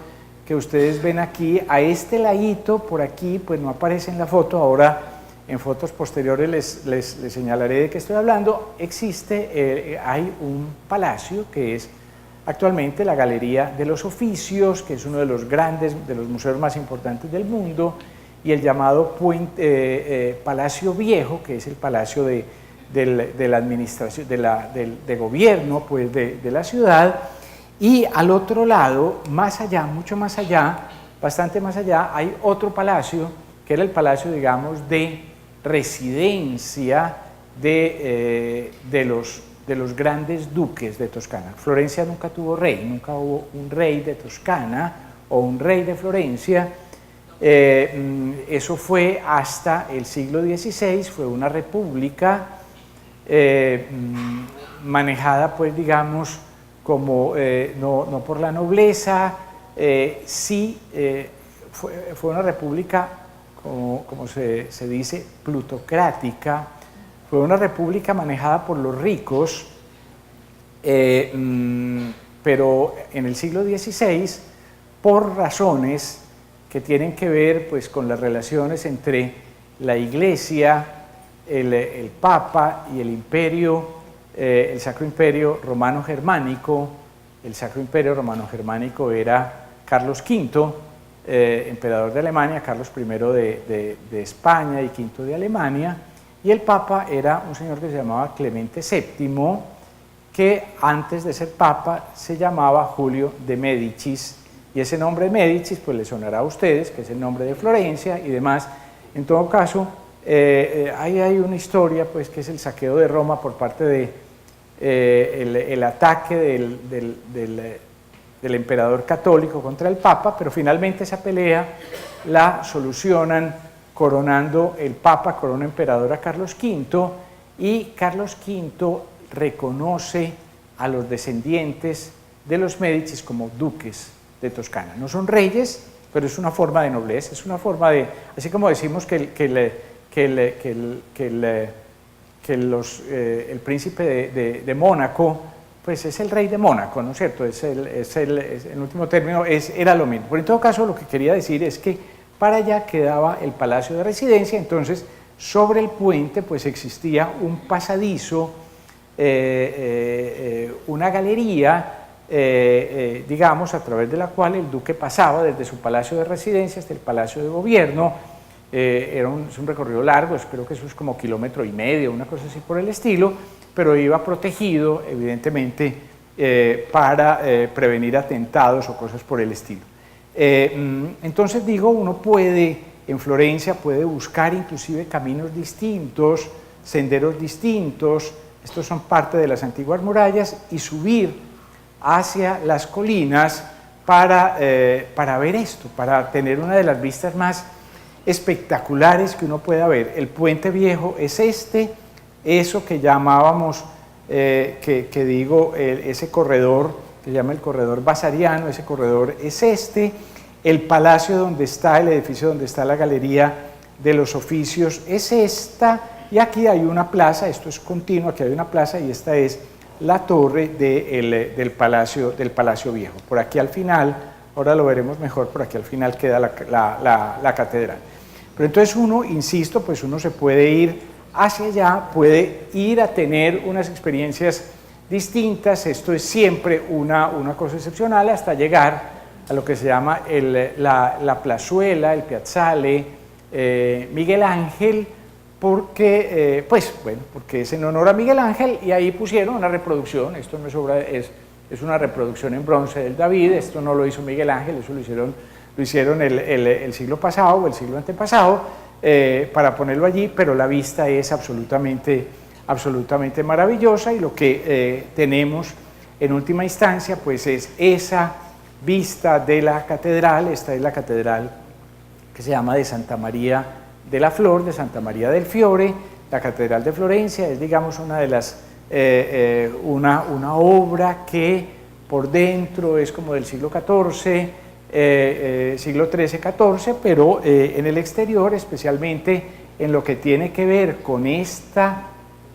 que ustedes ven aquí. A este ladito, por aquí, pues no aparece en la foto, ahora en fotos posteriores les señalaré de qué estoy hablando. Hay un palacio que es actualmente la Galería de los Oficios, que es uno de los museos más importantes del mundo, y el llamado Palacio Viejo, que es el palacio de la administración, de gobierno pues, de la ciudad. Y al otro lado, más allá, mucho más allá, bastante más allá, hay otro palacio, que era el palacio, digamos, de residencia de los grandes duques de Toscana. Florencia nunca tuvo rey, nunca hubo un rey de Toscana o un rey de Florencia. Eso fue hasta el siglo XVI, fue una república manejada, pues digamos, como no por la nobleza, fue una república, como se dice, plutocrática, fue una república manejada por los ricos, pero en el siglo XVI, por razones que tienen que ver pues, con las relaciones entre la Iglesia, el Papa y el Imperio, el Sacro Imperio Romano Germánico. El Sacro Imperio Romano Germánico era Carlos V, emperador de Alemania, Carlos I de España y V de Alemania, y el Papa era un señor que se llamaba Clemente VII, que antes de ser Papa se llamaba Julio de Médicis, y ese nombre de Médicis pues le sonará a ustedes, que es el nombre de Florencia y demás. En todo caso, ahí hay una historia pues, que es el saqueo de Roma por parte de el ataque del emperador católico contra el Papa, pero finalmente esa pelea la solucionan coronando el Papa, corona emperador a Carlos V, y Carlos V reconoce a los descendientes de los Médicis como duques de Toscana. No son reyes, pero es una forma de nobleza, es una forma de, así como decimos que el príncipe de Mónaco, pues es el rey de Mónaco, ¿no es cierto? En último término, era lo mismo. Pero en todo caso, lo que quería decir es que para allá quedaba el palacio de residencia, entonces sobre el puente pues existía un pasadizo, una galería, digamos, a través de la cual el duque pasaba desde su palacio de residencia hasta el palacio de gobierno. Es un recorrido largo, creo que eso es como 1,5 kilómetros, una cosa así por el estilo, pero iba protegido, evidentemente, para prevenir atentados o cosas por el estilo. Entonces digo, uno puede, en Florencia, puede buscar inclusive caminos distintos, senderos distintos, estos son parte de las antiguas murallas, y subir hacia las colinas para ver esto, para tener una de las vistas más espectaculares que uno pueda ver. El Puente Viejo es eso que llamábamos, ese corredor que se llama el corredor basariano, ese corredor es el palacio donde está, el edificio donde está la Galería de los Oficios es esta, y aquí hay una plaza, esto es continuo, aquí hay una plaza y esta es la torre del Palacio Viejo. Por aquí al final, ahora lo veremos mejor, por aquí al final queda la catedral. Pero entonces uno, insisto, pues uno se puede ir hacia allá, puede ir a tener unas experiencias distintas, esto es siempre una cosa excepcional, hasta llegar a lo que se llama la plazuela, el piazzale Miguel Ángel, porque, porque es en honor a Miguel Ángel, y ahí pusieron una reproducción, esto no es obra, es una reproducción en bronce del David, esto no lo hizo Miguel Ángel, eso lo hicieron lo hicieron el siglo pasado o el siglo antepasado para ponerlo allí, pero la vista es absolutamente maravillosa y lo que tenemos en última instancia pues es esa vista de la catedral. Esta es la catedral que se llama de Santa María de la Flor, de Santa María del Fiore. La catedral de Florencia es, digamos, una de las una obra que por dentro es como del siglo XIV, siglo XIII-XIV, pero en el exterior, especialmente en lo que tiene que ver con esta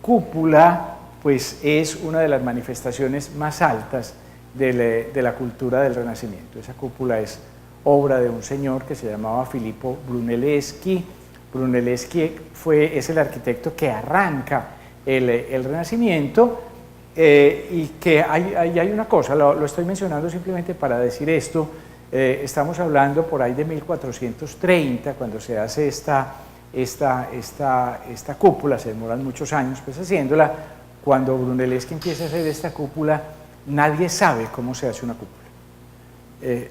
cúpula, pues es una de las manifestaciones más altas de la cultura del Renacimiento. Esa cúpula es obra de un señor que se llamaba Filippo Brunelleschi. Brunelleschi es el arquitecto que arranca el Renacimiento, y que hay una cosa, lo estoy mencionando simplemente para decir esto. Estamos hablando por ahí de 1430, cuando se hace esta cúpula, se demoran muchos años pues haciéndola. Cuando Brunelleschi empieza a hacer esta cúpula, nadie sabe cómo se hace una cúpula.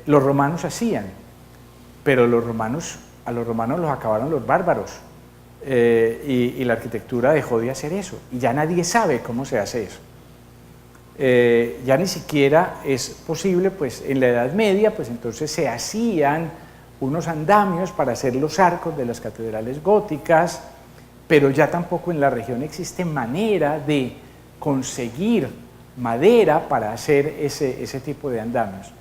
Los romanos hacían, pero a los romanos los acabaron los bárbaros, y la arquitectura dejó de hacer eso, y ya nadie sabe cómo se hace eso. Ya ni siquiera es posible, pues en la Edad Media, pues entonces se hacían unos andamios para hacer los arcos de las catedrales góticas, pero ya tampoco en la región existe manera de conseguir madera para hacer ese tipo de andamios.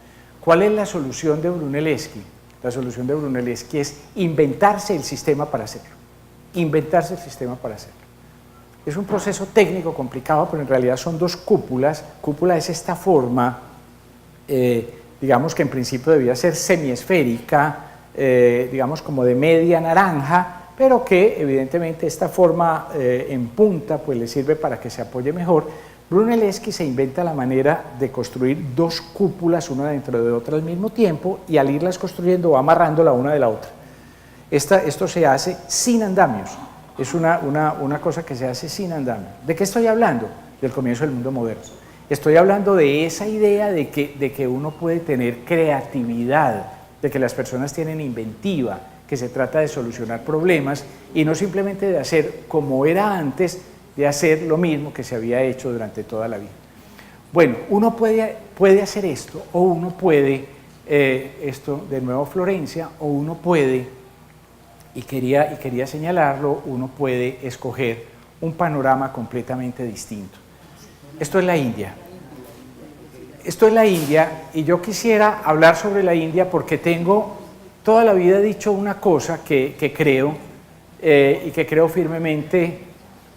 ¿Cuál es la solución de Brunelleschi? La solución de Brunelleschi es inventarse el sistema para hacerlo. Inventarse el sistema para hacerlo. Es un proceso técnico complicado, pero en realidad son dos cúpulas. Cúpula es esta forma, digamos que en principio debía ser semiesférica, digamos como de media naranja, pero que evidentemente esta forma en punta pues le sirve para que se apoye mejor. Brunelleschi se inventa la manera de construir dos cúpulas una dentro de otra al mismo tiempo, y al irlas construyendo va amarrando la una de la otra. Esto se hace sin andamios, es una cosa que se hace sin andamios. ¿De qué estoy hablando? Del comienzo del mundo moderno. Estoy hablando de esa idea de que uno puede tener creatividad, de que las personas tienen inventiva, que se trata de solucionar problemas y no simplemente de hacer como era antes, de hacer lo mismo que se había hecho durante toda la vida. Bueno, uno puede hacer esto, o uno puede, esto de nuevo Florencia, o uno puede, y quería señalarlo, uno puede escoger un panorama completamente distinto. Esto es la India. Esto es la India, y yo quisiera hablar sobre la India porque tengo toda la vida dicho una cosa que creo, y que creo firmemente,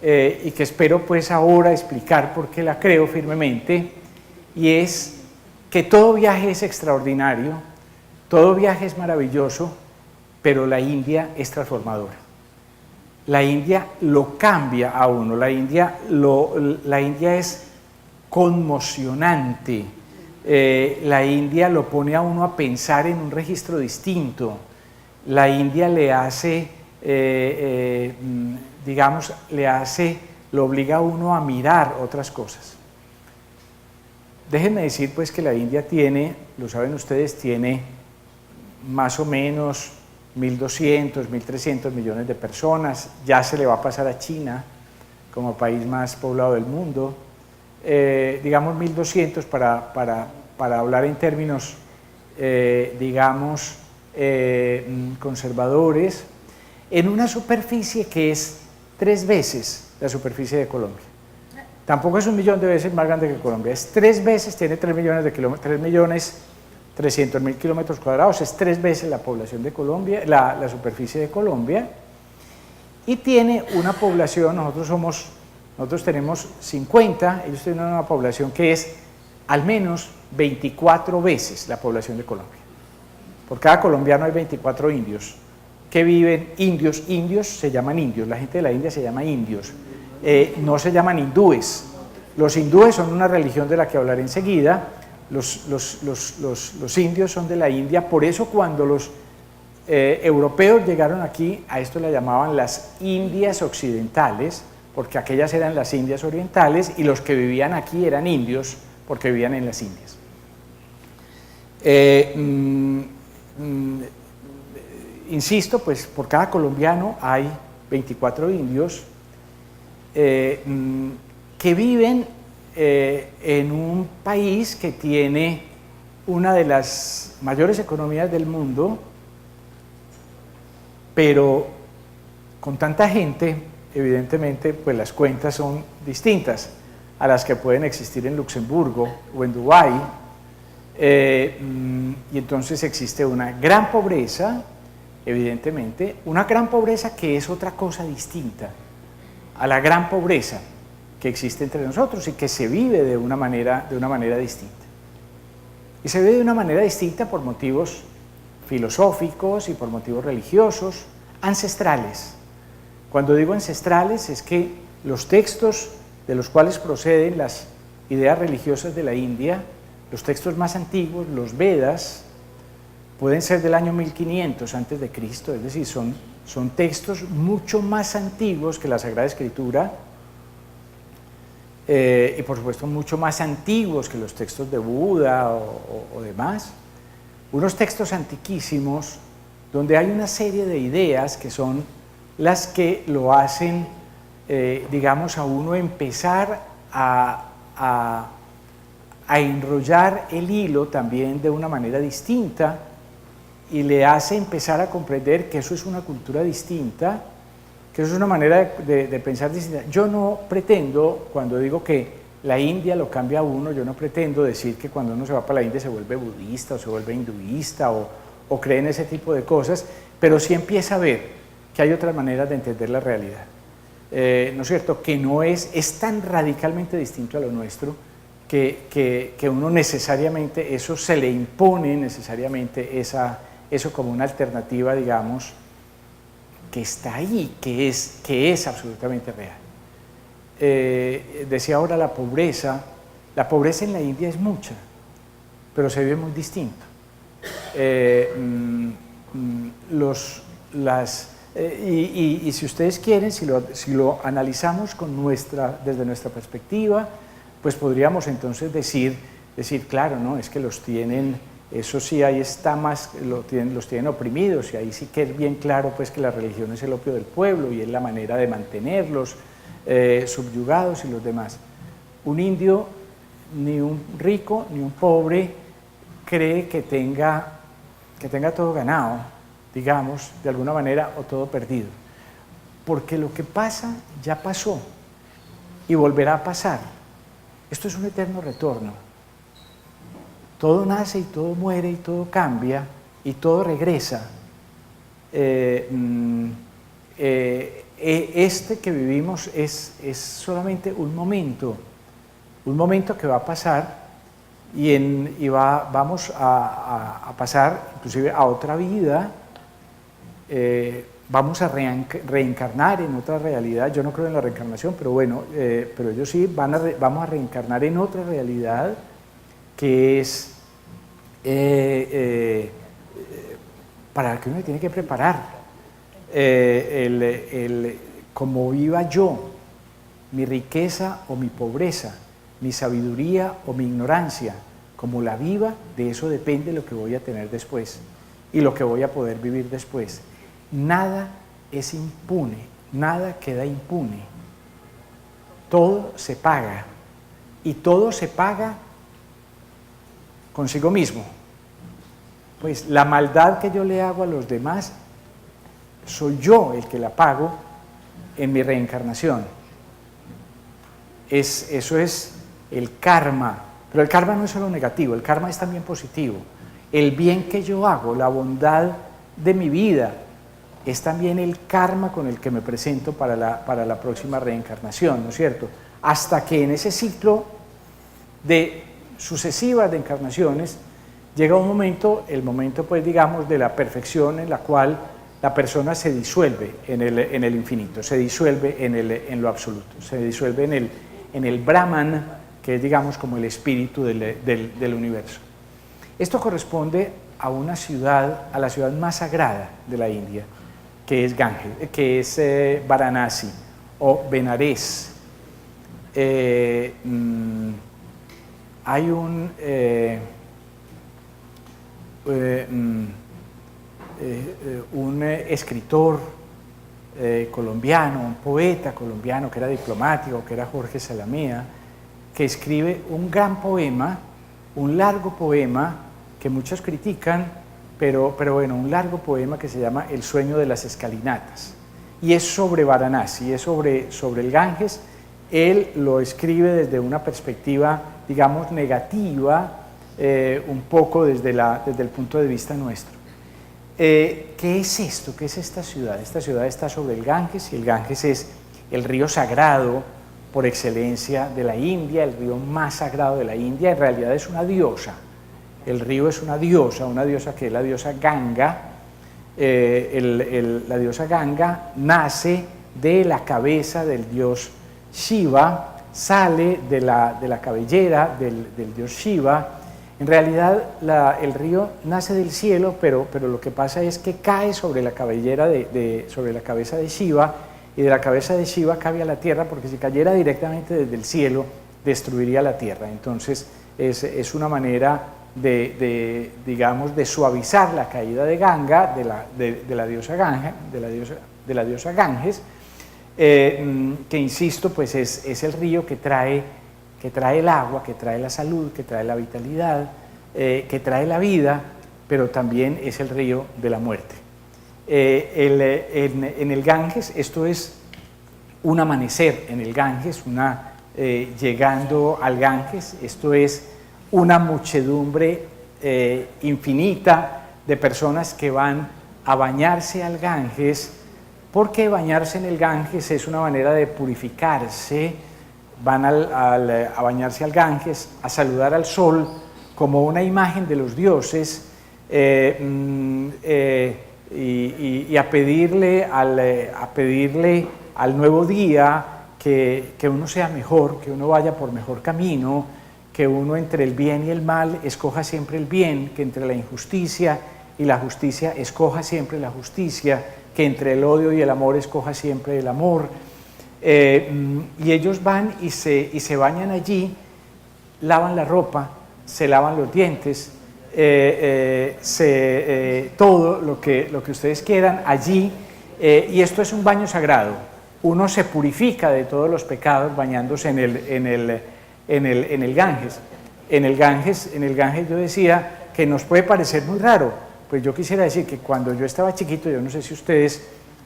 y que espero pues ahora explicar por qué la creo firmemente, y es que todo viaje es extraordinario, todo viaje es maravilloso, pero la India es transformadora. La India lo cambia a uno, la India es conmocionante, la India lo pone a uno a pensar en un registro distinto, la India le hace, digamos, lo obliga a uno a mirar otras cosas. Déjenme decir pues que la India tiene, lo saben ustedes, tiene más o menos 1.200, 1.300 millones de personas, ya se le va a pasar a China como país más poblado del mundo, digamos 1.200 para hablar en términos, digamos, conservadores, en una superficie que es 3 veces la superficie de Colombia. Tampoco es 1 millón de veces más grande que Colombia, es 3 veces, tiene 3 millones de kilómetros, 3.300.000 kilómetros cuadrados, es 3 veces la población de Colombia, la superficie de Colombia, y tiene una población, nosotros tenemos 50, ellos tienen una población que es al menos 24 veces la población de Colombia. Por cada colombiano hay 24 indios que viven, indios se llaman indios, la gente de la India se llama indios, no se llaman hindúes. Los hindúes son una religión de la que hablaré enseguida. Los indios son de la India, por eso cuando los europeos llegaron aquí, a esto le llamaban las Indias occidentales, porque aquellas eran las Indias orientales, y los que vivían aquí eran indios, porque vivían en las Indias. insisto, pues por cada colombiano hay 24 indios que viven en un país que tiene una de las mayores economías del mundo, pero con tanta gente, evidentemente, pues las cuentas son distintas a las que pueden existir en Luxemburgo o en Dubái, y entonces existe una gran pobreza, evidentemente, una gran pobreza que es otra cosa distinta a la gran pobreza que existe entre nosotros y que se vive de una manera distinta. Y se vive de una manera distinta por motivos filosóficos y por motivos religiosos, ancestrales. Cuando digo ancestrales es que los textos de los cuales proceden las ideas religiosas de la India, los textos más antiguos, los Vedas, pueden ser del año 1500 antes de Cristo, es decir, son textos mucho más antiguos que la Sagrada Escritura, y por supuesto mucho más antiguos que los textos de Buda o demás. Unos textos antiquísimos donde hay una serie de ideas que son las que lo hacen, digamos, a uno empezar a enrollar el hilo también de una manera distinta, y le hace empezar a comprender que eso es una cultura distinta, que eso es una manera de pensar distinta. Yo no pretendo, cuando digo que la India lo cambia a uno, yo no pretendo decir que cuando uno se va para la India se vuelve budista o se vuelve hinduista o cree en ese tipo de cosas, pero sí empieza a ver que hay otras maneras de entender la realidad. ¿No es cierto? Que no es tan radicalmente distinto a lo nuestro que uno necesariamente, eso se le impone necesariamente eso como una alternativa, digamos, que está ahí, que es absolutamente real. Decía ahora la pobreza en la India es mucha, pero se vive muy distinto. Y si ustedes quieren, si lo analizamos desde nuestra perspectiva, pues podríamos entonces decir, claro, ¿no? Es que los tienen, eso sí, ahí está más, los tienen oprimidos, y ahí sí que es bien claro pues que la religión es el opio del pueblo y es la manera de mantenerlos subyugados y los demás. Un indio, ni un rico ni un pobre, cree que tenga todo ganado, digamos, de alguna manera, o todo perdido. Porque lo que pasa ya pasó y volverá a pasar. Esto es un eterno retorno. Todo nace y todo muere y todo cambia y todo regresa. Este que vivimos es solamente un momento que va a pasar y vamos a pasar inclusive a otra vida, vamos a reencarnar en otra realidad. Yo no creo en la reencarnación, pero bueno, pero ellos sí vamos a reencarnar en otra realidad que es para la que uno tiene que preparar. Como viva yo, mi riqueza o mi pobreza, mi sabiduría o mi ignorancia, como la viva, de eso depende lo que voy a tener después y lo que voy a poder vivir después. Nada es impune, nada queda impune. Todo se paga, y todo se paga consigo mismo. Pues la maldad que yo le hago a los demás, soy yo el que la pago en mi reencarnación. Eso es el karma, pero el karma no es solo negativo, el karma es también positivo. El bien que yo hago, la bondad de mi vida, es también el karma con el que me presento para la próxima reencarnación, ¿no es cierto? Hasta que en ese ciclo de sucesivas de encarnaciones llega un momento, el momento pues digamos de la perfección, en la cual la persona se disuelve en el infinito, se disuelve en lo absoluto, se disuelve en el Brahman, que es digamos como el espíritu del universo. Esto corresponde a una ciudad, a la ciudad más sagrada de la India, que es Ganges, que es Varanasi o Benares. Hay un escritor colombiano, un poeta colombiano que era diplomático, que era Jorge Salamea, que escribe un gran poema, un largo poema que muchos critican, pero bueno, un largo poema que se llama El sueño de las escalinatas, y es sobre Varanasi, es sobre el Ganges. Él lo escribe desde una perspectiva, digamos, negativa, un poco desde el punto de vista nuestro. ¿Qué es esto? ¿Qué es esta ciudad? Esta ciudad está sobre el Ganges, y el Ganges es el río sagrado por excelencia de la India, el río más sagrado de la India. En realidad es una diosa. El río es una diosa que es la diosa Ganga. La diosa Ganga nace de la cabeza del dios Shiva, sale de la cabellera del dios Shiva. En realidad el río nace del cielo, pero lo que pasa es que cae sobre la cabellera sobre la cabeza de Shiva, y de la cabeza de Shiva cae a la tierra, porque si cayera directamente desde el cielo destruiría la tierra. Entonces es una manera digamos, de suavizar la caída de Ganga, de la diosa Ganges, que insisto, pues es el río que trae el agua, que trae la salud, que trae la vitalidad, que trae la vida, pero también es el río de la muerte. En el Ganges, esto es un amanecer en el Ganges, llegando al Ganges, esto es una muchedumbre infinita de personas que van a bañarse al Ganges, porque bañarse en el Ganges es una manera de purificarse. Van a bañarse al Ganges, a saludar al sol como una imagen de los dioses, y a pedirle al nuevo día que uno sea mejor, que uno vaya por mejor camino, que uno entre el bien y el mal escoja siempre el bien, que entre la injusticia y la justicia escoja siempre la justicia, que entre el odio y el amor escoja siempre el amor. Y ellos van y se bañan allí, lavan la ropa, se lavan los dientes, todo lo que ustedes quieran allí, y esto es un baño sagrado. Uno se purifica de todos los pecados bañándose en el Ganges. En el Ganges yo decía que nos puede parecer muy raro. Pues yo quisiera decir que cuando yo estaba chiquito, yo no sé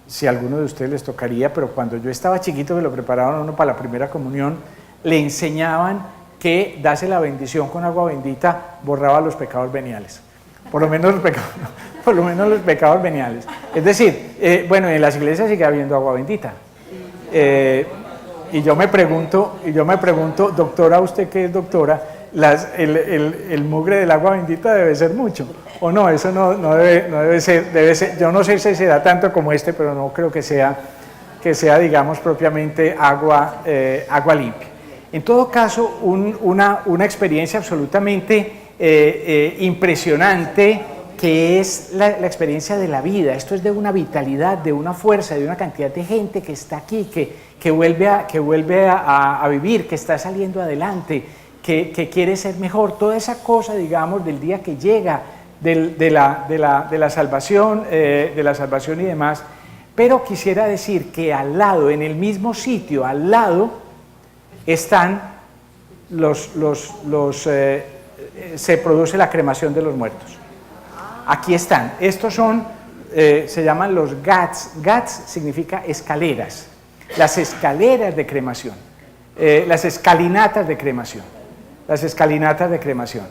si a alguno de ustedes les tocaría, pero cuando yo estaba chiquito, que lo preparaban a uno para la primera comunión, le enseñaban que darse la bendición con agua bendita borraba los pecados veniales. Por lo menos los pecados veniales. Es decir, bueno, en las iglesias sigue habiendo agua bendita. Y yo me pregunto, doctora, usted que es doctora, el mugre del agua bendita debe ser mucho, o no, eso no debe ser, yo no sé si será tanto como pero no creo que sea, digamos, propiamente agua limpia. En todo caso, una experiencia absolutamente impresionante, que es la experiencia de la vida. Esto es de una vitalidad, de una fuerza, de una cantidad de gente que está aquí, que vuelve a vivir, que está saliendo adelante, que quiere ser mejor. Toda esa cosa, digamos, del día que llega, de la salvación y demás. Pero quisiera decir que al lado, en el mismo sitio, al lado, están se produce la cremación de los muertos. Aquí están. Estos se llaman los ghats. Ghats significa escaleras. Las escaleras de cremación. Las escalinatas de cremación. Las escalinatas de cremación.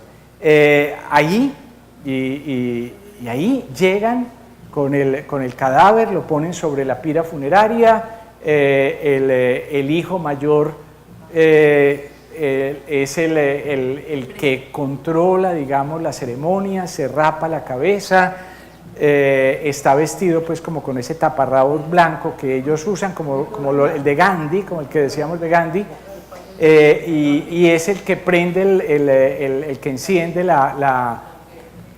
Allí, y ahí llegan con el cadáver, lo ponen sobre la pira funeraria. El hijo mayor es el que controla, digamos, la ceremonia, se rapa la cabeza, está vestido pues como con ese taparrabos blanco que ellos usan, como el de Gandhi, como el que decíamos de Gandhi, y es el que prende, el que enciende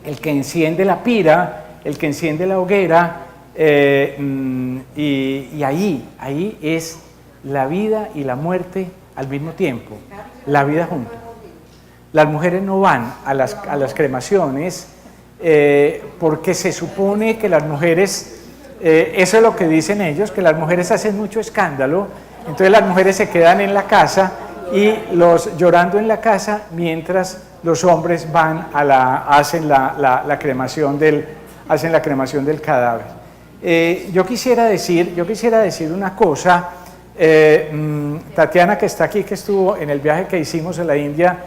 el que enciende la pira, el que enciende la hoguera, y ahí es la vida y la muerte al mismo tiempo, la vida juntos. Las mujeres no van a las cremaciones, porque se supone que las mujeres, eso es lo que dicen ellos, que las mujeres hacen mucho escándalo, entonces las mujeres se quedan en la casa y llorando en la casa mientras los hombres van hacen la cremación del cadáver. Yo quisiera decir una cosa. Tatiana, que está aquí, que estuvo en el viaje que hicimos a la India,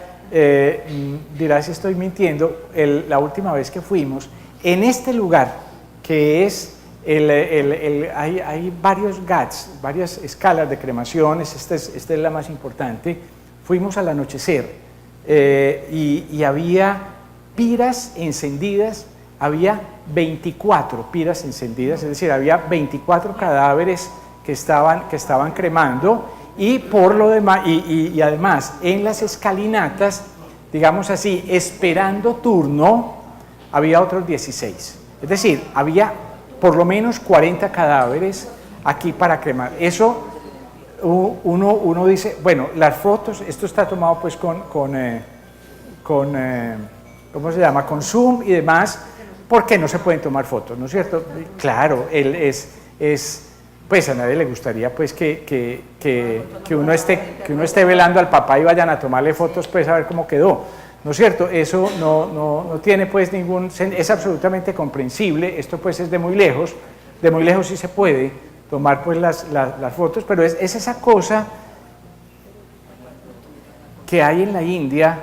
dirá si estoy mintiendo. La última vez que fuimos, en este lugar, que es hay varios ghats, varias escalas de cremaciones, esta es la más importante. Fuimos al anochecer y había piras encendidas, había 24 piras encendidas, es decir, había 24 cadáveres que estaban cremando, y por lo demás, y además en las escalinatas, digamos así, esperando turno, había otros 16. Es decir, había por lo menos 40 cadáveres aquí para cremar. Eso uno dice, bueno, las fotos, esto está tomado pues con ¿cómo se llama? Con zoom y demás, porque no se pueden tomar fotos, ¿no es cierto? Claro, pues a nadie le gustaría pues que uno esté velando al papá y vayan a tomarle fotos pues a ver cómo quedó, ¿no es cierto? Eso no tiene pues es absolutamente comprensible. Esto pues es de muy lejos sí se puede tomar pues las fotos, pero es esa cosa que hay en la India,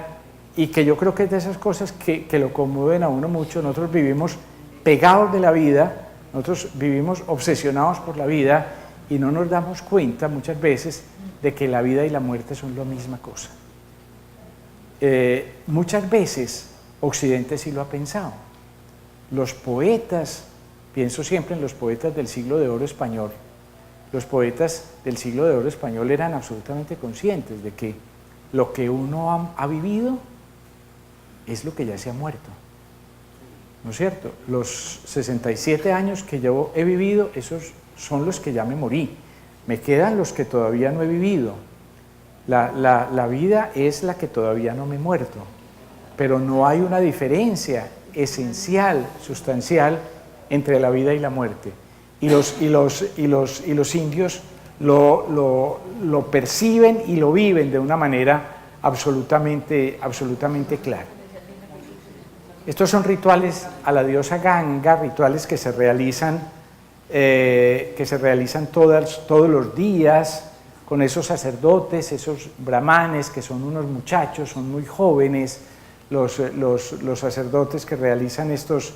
y que yo creo que es de esas cosas que lo conmueven a uno mucho. Nosotros vivimos pegados de la vida, nosotros vivimos obsesionados por la vida, y no nos damos cuenta muchas veces de que la vida y la muerte son la misma cosa. Muchas veces Occidente sí lo ha pensado. Los poetas, pienso siempre en los poetas del siglo de oro español, los poetas del siglo de oro español eran absolutamente conscientes de que lo que uno ha vivido es lo que ya se ha muerto, ¿no es cierto? Los 67 años que yo he vivido, esos son los que ya me morí, me quedan los que todavía no he vivido. La vida es la que todavía no me he muerto, pero no hay una diferencia esencial, sustancial, entre la vida y la muerte. Y los indios lo perciben y lo viven de una manera absolutamente clara. Estos son rituales a la diosa Ganga, rituales que se realizan todos los días, con esos sacerdotes, esos brahmanes, que son unos muchachos, son muy jóvenes, los sacerdotes que realizan estos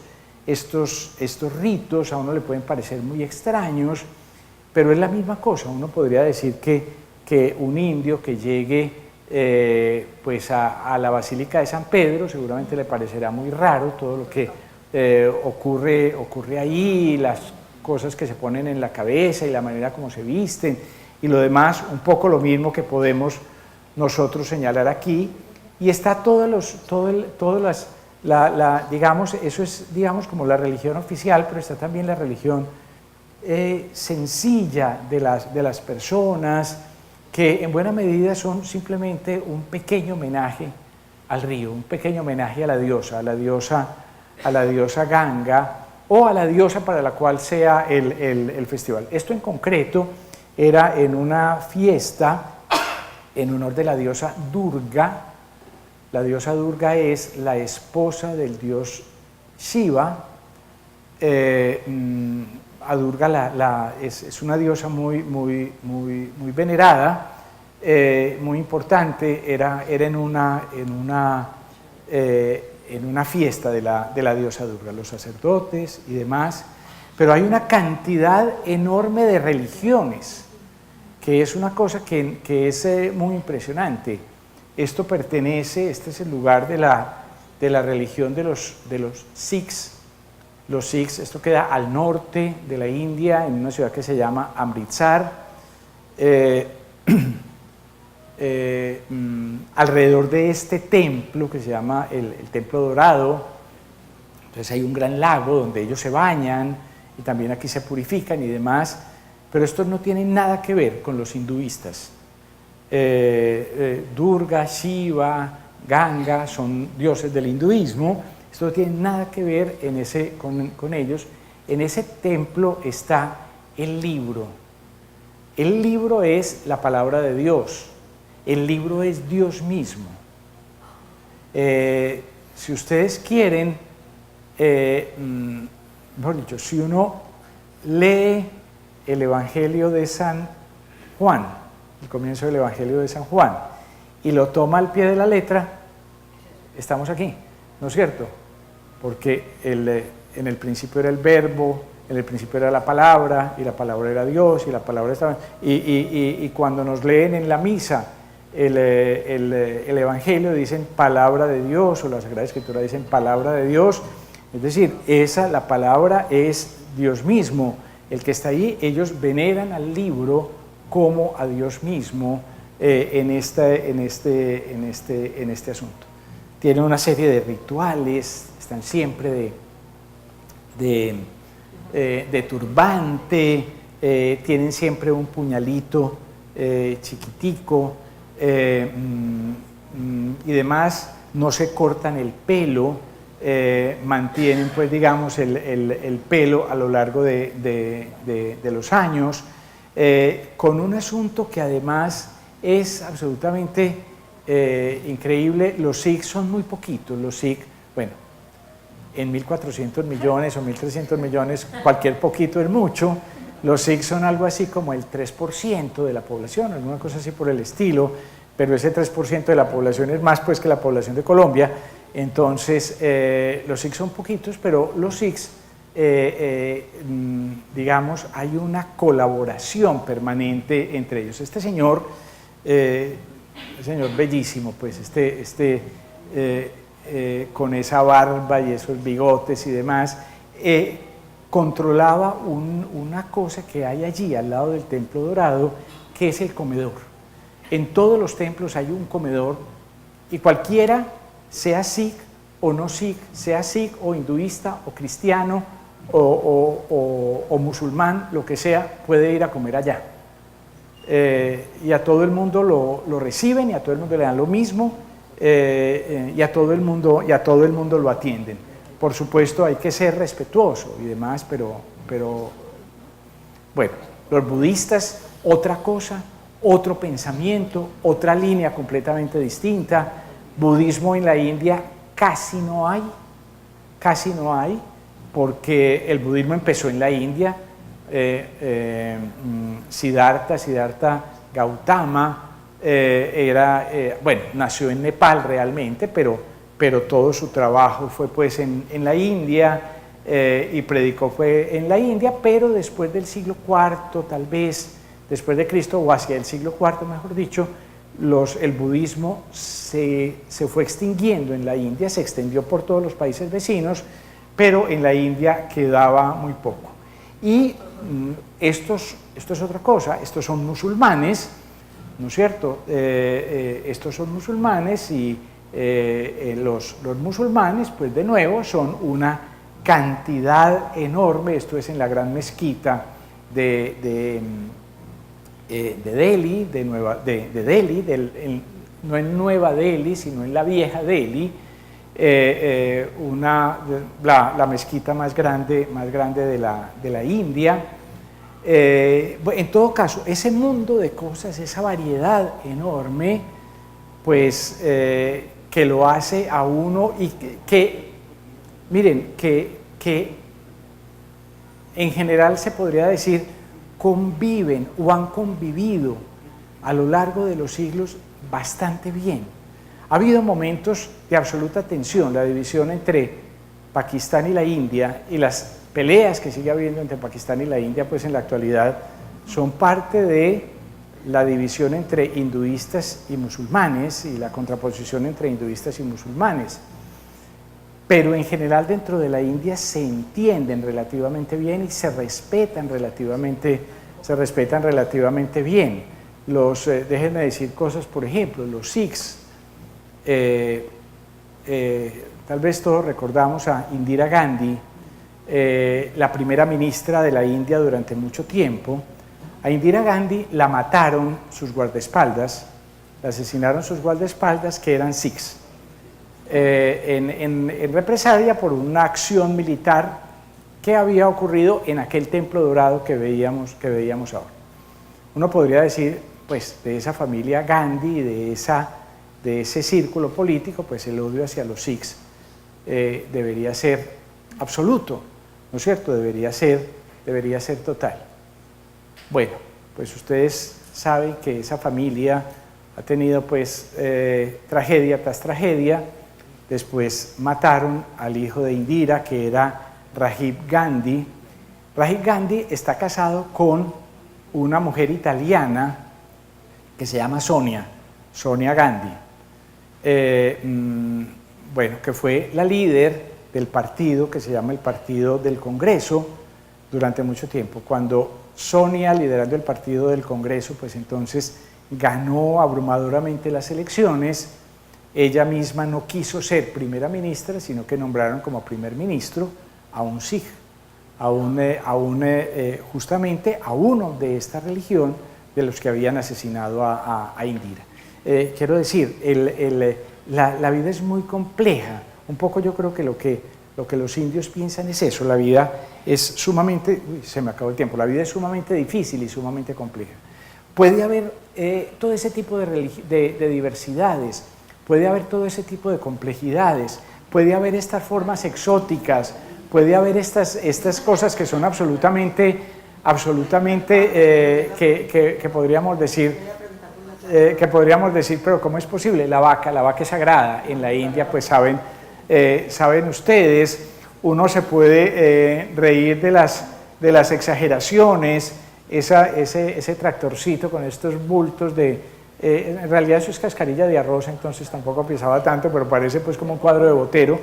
ritos. A uno le pueden parecer muy extraños, pero es la misma cosa. Uno podría decir que un indio que llegue pues a la Basílica de San Pedro, seguramente le parecerá muy raro todo lo que ocurre ahí, las cosas que se ponen en la cabeza y la manera como se visten y lo demás, un poco lo mismo que podemos nosotros señalar aquí. Y está digamos, eso es, digamos, como la religión oficial, pero está también la religión sencilla de las personas, que en buena medida son simplemente un pequeño homenaje al río, un pequeño homenaje a la diosa Ganga, o a la diosa para la cual sea el festival. Esto en concreto era en una fiesta en honor de la diosa Durga. La diosa Durga es la esposa del dios Shiva. A Durga es una diosa muy venerada, muy importante. Era en una fiesta de la diosa Durga, los sacerdotes y demás. Pero hay una cantidad enorme de religiones, que es una cosa que es muy impresionante. Este es el lugar de la religión de los Sikhs. Los Sikhs, esto queda al norte de la India, en una ciudad que se llama Amritsar. Alrededor de este templo, que se llama el Templo Dorado, entonces hay un gran lago donde ellos se bañan, y también aquí se purifican y demás, pero estos no tienen nada que ver con los hinduistas. Durga, Shiva, Ganga son dioses del hinduismo, Esto no tiene nada que ver con ellos. En ese templo está el libro. El libro es la palabra de Dios. El libro es Dios mismo. Si ustedes quieren, mejor dicho, si uno lee el Evangelio de San Juan, el comienzo del Evangelio de San Juan, y lo toma al pie de la letra, estamos aquí, ¿no es cierto? Porque en el principio era el verbo, en el principio era la palabra, y la palabra era Dios, y la palabra estaba... Y cuando nos leen en la misa el Evangelio, dicen palabra de Dios, o la Sagrada Escritura dicen palabra de Dios, es decir, la palabra es Dios mismo, el que está ahí. Ellos veneran al libro como a Dios mismo en este asunto. Tienen una serie de rituales, están siempre de turbante, tienen siempre un puñalito chiquitico y demás, no se cortan el pelo, mantienen pues digamos el pelo a lo largo de los años, con un asunto que además es absolutamente increíble. Los Sikhs son muy poquitos, los Sikhs, bueno, en 1.400 millones o 1.300 millones, cualquier poquito es mucho. Los Sikhs son algo así como el 3% de la población, alguna cosa así por el estilo, pero ese 3% de la población es más pues que la población de Colombia. Entonces, los Sikhs son poquitos, pero los Sikhs, digamos, hay una colaboración permanente entre ellos. Este señor, bellísimo, pues, con esa barba y esos bigotes y demás, controlaba una cosa que hay allí al lado del Templo Dorado, que es el comedor. En todos los templos hay un comedor y cualquiera, sea Sikh o no Sikh, sea Sikh o hinduista o cristiano o musulmán, lo que sea, puede ir a comer allá. Y a todo el mundo lo reciben y a todo el mundo le dan lo mismo, y a todo el mundo lo atienden. Por supuesto hay que ser respetuoso y demás, pero bueno, los budistas, otra cosa, otro pensamiento, otra línea completamente distinta. Budismo en la India casi no hay, porque el budismo empezó en la India. Siddhartha Gautama nació en Nepal realmente, pero todo su trabajo fue pues en la India, y predicó fue en la India, pero después del siglo IV, tal vez, después de Cristo, o hacia el siglo IV, mejor dicho, el budismo se fue extinguiendo en la India, se extendió por todos los países vecinos, pero en la India quedaba muy poco. Y esto es otra cosa, estos son musulmanes, ¿no es cierto? Estos son musulmanes y los musulmanes, pues de nuevo, son una cantidad enorme. Esto es en la gran mezquita de Delhi, no en Nueva Delhi, sino en la vieja Delhi, la mezquita más grande de la India. En todo caso, ese mundo de cosas, esa variedad enorme, pues que lo hace a uno y miren, que en general se podría decir conviven o han convivido a lo largo de los siglos bastante bien. Ha habido momentos de absoluta tensión, la división entre Pakistán y la India, y las peleas que sigue habiendo entre Pakistán y la India, pues en la actualidad son parte de la división entre hinduistas y musulmanes y la contraposición entre hinduistas y musulmanes. Pero en general dentro de la India se entienden relativamente bien y se respetan relativamente bien. Déjenme decir cosas, por ejemplo, los Sikhs, tal vez todos recordamos a Indira Gandhi, la primera ministra de la India durante mucho tiempo. A Indira Gandhi la mataron sus guardaespaldas, la asesinaron sus guardaespaldas, que eran Sikhs. en represalia por una acción militar que había ocurrido en aquel templo dorado que veíamos ahora. Uno podría decir, pues, de esa familia Gandhi, de ese círculo político, pues el odio hacia los Sikhs debería ser absoluto, ¿no es cierto? Debería ser total. Bueno, pues ustedes saben que esa familia ha tenido pues tragedia tras tragedia. Después mataron al hijo de Indira, que era Rajiv Gandhi. Rajiv Gandhi está casado con una mujer italiana que se llama Sonia Gandhi. Bueno, que fue la líder del partido que se llama el Partido del Congreso durante mucho tiempo. Cuando Sonia, liderando el Partido del Congreso, pues entonces ganó abrumadoramente las elecciones, ella misma no quiso ser primera ministra, sino que nombraron como primer ministro a un Sikh, justamente a uno de esta religión de los que habían asesinado a Indira. Quiero decir, la vida es muy compleja. Un poco yo creo que lo que los indios piensan es eso. La vida es sumamente, se me acabó el tiempo, la vida es sumamente difícil y sumamente compleja. Puede haber todo ese tipo de diversidades, puede haber todo ese tipo de complejidades, puede haber estas formas exóticas, puede haber estas cosas que son absolutamente que podríamos decir, pero ¿cómo es posible? La vaca es sagrada. En la India, pues saben ustedes, uno se puede reír de las exageraciones, ese tractorcito con estos bultos en realidad eso es cascarilla de arroz, entonces tampoco pesaba tanto, pero parece pues como un cuadro de Botero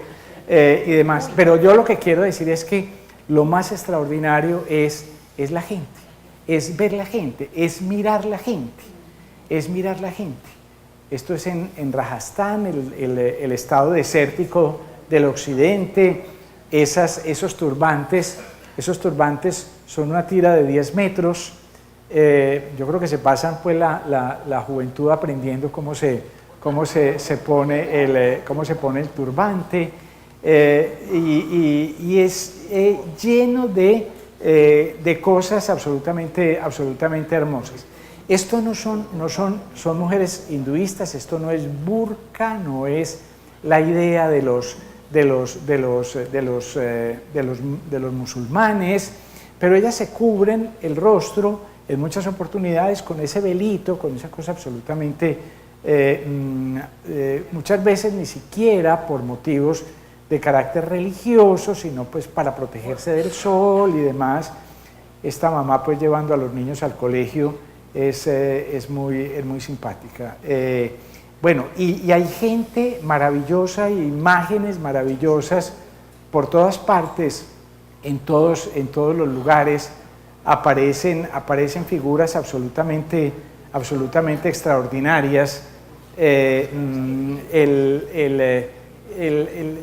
y demás. Pero yo lo que quiero decir es que lo más extraordinario es la gente, es ver la gente, es mirar la gente. Esto es en Rajasthan, el estado desértico del occidente. Esos turbantes son una tira de 10 metros. Yo creo que se pasan pues la juventud aprendiendo cómo se pone el turbante, y es lleno de cosas absolutamente hermosas. Esto no son mujeres hinduistas, esto no es burka, no es la idea de los musulmanes, pero ellas se cubren el rostro en muchas oportunidades con ese velito, con esa cosa absolutamente, muchas veces ni siquiera por motivos de carácter religioso, sino pues para protegerse del sol y demás. Esta mamá pues llevando a los niños al colegio es muy simpática. Bueno, y hay gente maravillosa y imágenes maravillosas por todas partes, en todos los lugares aparecen figuras absolutamente extraordinarias.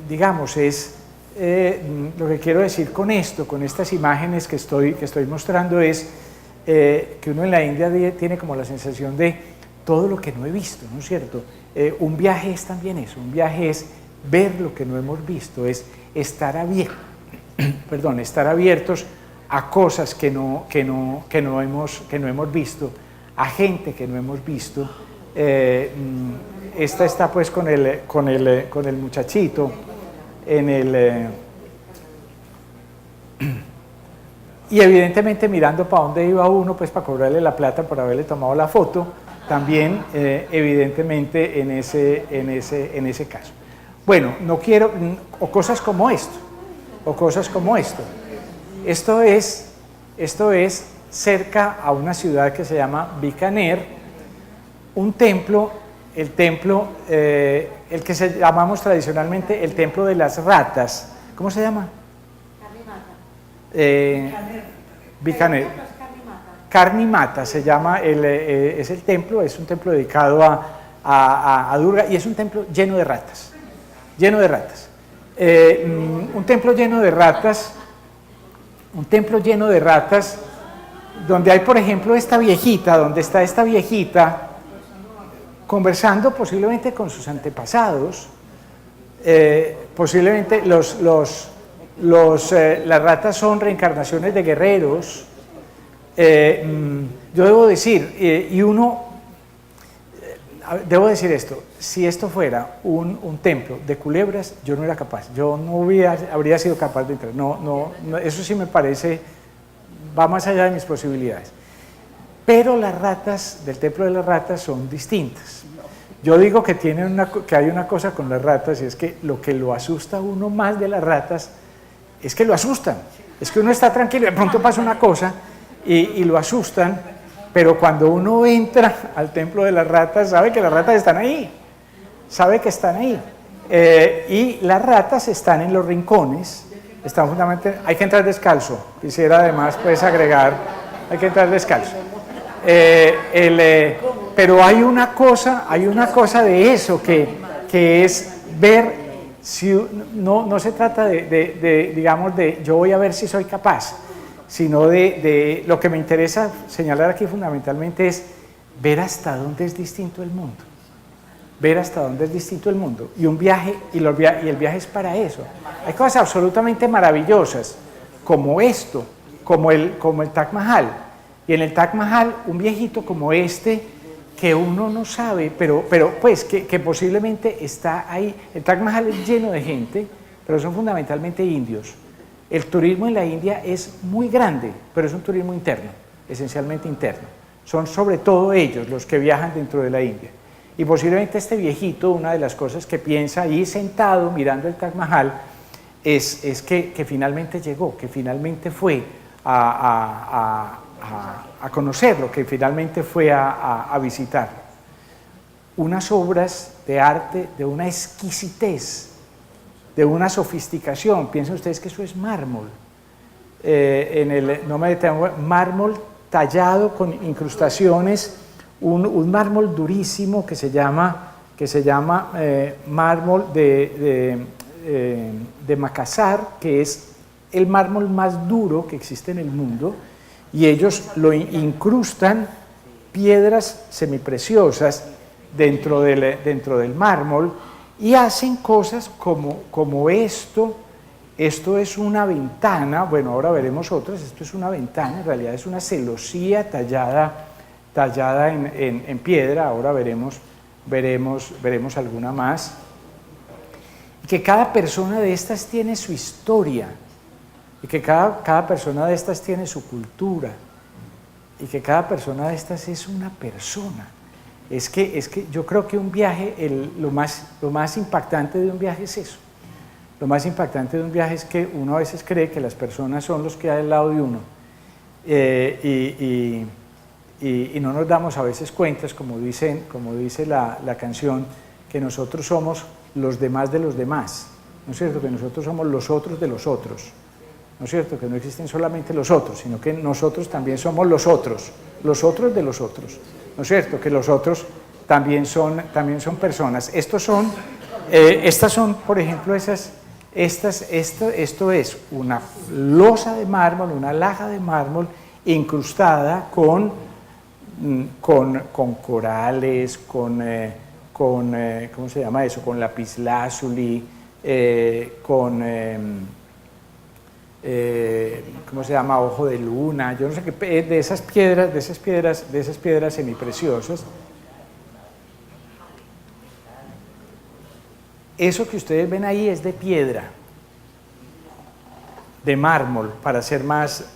Digamos, lo que quiero decir con esto, con estas imágenes que estoy mostrando es que uno en la India tiene como la sensación de todo lo que no he visto, ¿no es cierto? Un viaje es también eso, un viaje es ver lo que no hemos visto, es estar abiertos a cosas que no hemos visto, a gente que no hemos visto. Esta está pues con el muchachito y evidentemente mirando para dónde iba uno, pues para cobrarle la plata por haberle tomado la foto, también evidentemente en ese caso. Bueno, no quiero, o cosas como esto. Esto es cerca a una ciudad que se llama Bikaner, un templo, el que llamamos tradicionalmente el templo de las ratas. ¿Cómo se llama? Bikaner. Karni Mata se llama, es el templo, es un templo dedicado a Durga y es un templo lleno de ratas. Un templo lleno de ratas, donde hay, por ejemplo, donde está esta viejita conversando posiblemente con sus antepasados, Posiblemente las ratas son reencarnaciones de guerreros. Yo debo decir, debo decir esto, si esto fuera un templo de culebras, yo no era capaz, yo no habría sido capaz de entrar, eso sí me parece, va más allá de mis posibilidades. Pero las ratas del templo de las ratas son distintas. Yo digo que hay una cosa con las ratas, y es que lo que lo asusta a uno más de las ratas es que lo asustan, es que uno está tranquilo, de pronto pasa una cosa y lo asustan, pero cuando uno entra al templo de las ratas, sabe que las ratas están ahí, sabe que están ahí, y las ratas están en los rincones, están fundamentalmente, hay que entrar descalzo, quisiera además pues agregar, hay que entrar descalzo. Pero hay una cosa de eso que es ver, si no se trata digamos, de yo voy a ver si soy capaz, sino de lo que me interesa señalar aquí fundamentalmente es ver hasta dónde es distinto el mundo. Ver hasta dónde es distinto el mundo. Y el viaje es para eso. Hay cosas absolutamente maravillosas, como esto, como el Taj Mahal. Y en el Taj Mahal, un viejito como este, que uno no sabe, pero pues que posiblemente está ahí. El Taj Mahal es lleno de gente, pero son fundamentalmente indios. El turismo en la India es muy grande, pero es un turismo interno, esencialmente interno. Son sobre todo ellos los que viajan dentro de la India. Y posiblemente este viejito, una de las cosas que piensa ahí sentado mirando el Taj Mahal, es que finalmente llegó, que finalmente fue a conocerlo, que finalmente fue a visitarlo. Unas obras de arte de una exquisitez, de una sofisticación. Piensen ustedes que eso es mármol. No me detengo, mármol tallado con incrustaciones, un mármol durísimo que se llama mármol de Makassar, que es el mármol más duro que existe en el mundo, y ellos lo incrustan piedras semipreciosas dentro del mármol y hacen cosas como esto. Esto es una ventana, bueno, ahora veremos otras. Esto es una ventana, en realidad es una celosía tallada en piedra. Ahora veremos alguna más. Que cada persona de estas tiene su historia, y que cada persona de estas tiene su cultura, y que cada persona de estas es una persona. Es que yo creo que un viaje, lo más impactante de un viaje es eso. Lo más impactante de un viaje es que uno a veces cree que las personas son los que hay al lado de uno, y no nos damos a veces cuentas, como dice la canción, que nosotros somos los demás de los demás, ¿no es cierto? Que nosotros somos los otros de los otros, ¿no es cierto? Que no existen solamente los otros, sino que nosotros también somos los otros de los otros, ¿no es cierto? Que los otros también son personas. Estas son, por ejemplo, esto es una losa de mármol, una laja de mármol incrustada con corales, ¿cómo se llama eso? Con lapislázuli, ¿cómo se llama? Ojo de luna, yo no sé qué, de esas piedras semipreciosas. Eso que ustedes ven ahí es de piedra, de mármol, para ser más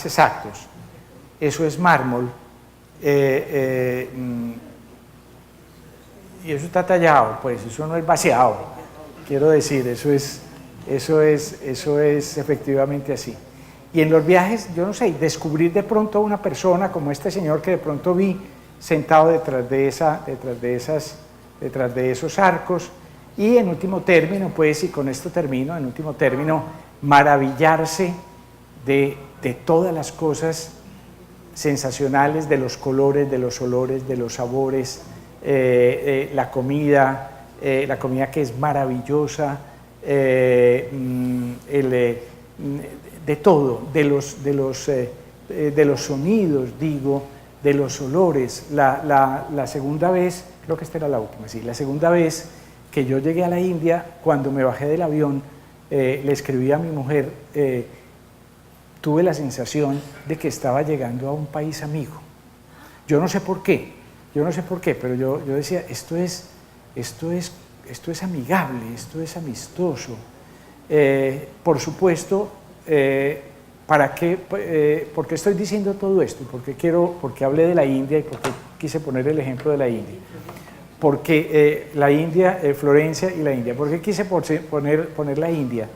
exactos. Eso es mármol, y eso está tallado, pues eso no es vaciado, quiero decir, eso es efectivamente así. Y en los viajes, yo no sé, descubrir de pronto a una persona como este señor que de pronto vi sentado detrás de esos arcos, y en último término, pues, y con esto termino, en último término, maravillarse de todas las cosas sensacionales, de los colores, de los olores, de los sabores, la comida que es maravillosa, de todo, de los sonidos, digo, de los olores. La segunda vez, creo que esta era la última, sí, la segunda vez que yo llegué a la India, cuando me bajé del avión, le escribí a mi mujer, tuve la sensación de que estaba llegando a un país amigo. Yo no sé por qué, pero yo decía, esto es amigable, esto es amistoso. Por supuesto, ¿por qué estoy diciendo todo esto? Porque hablé de la India y porque quise poner el ejemplo de la India. Porque la India, Florencia y la India. ¿Por qué quise poner la India?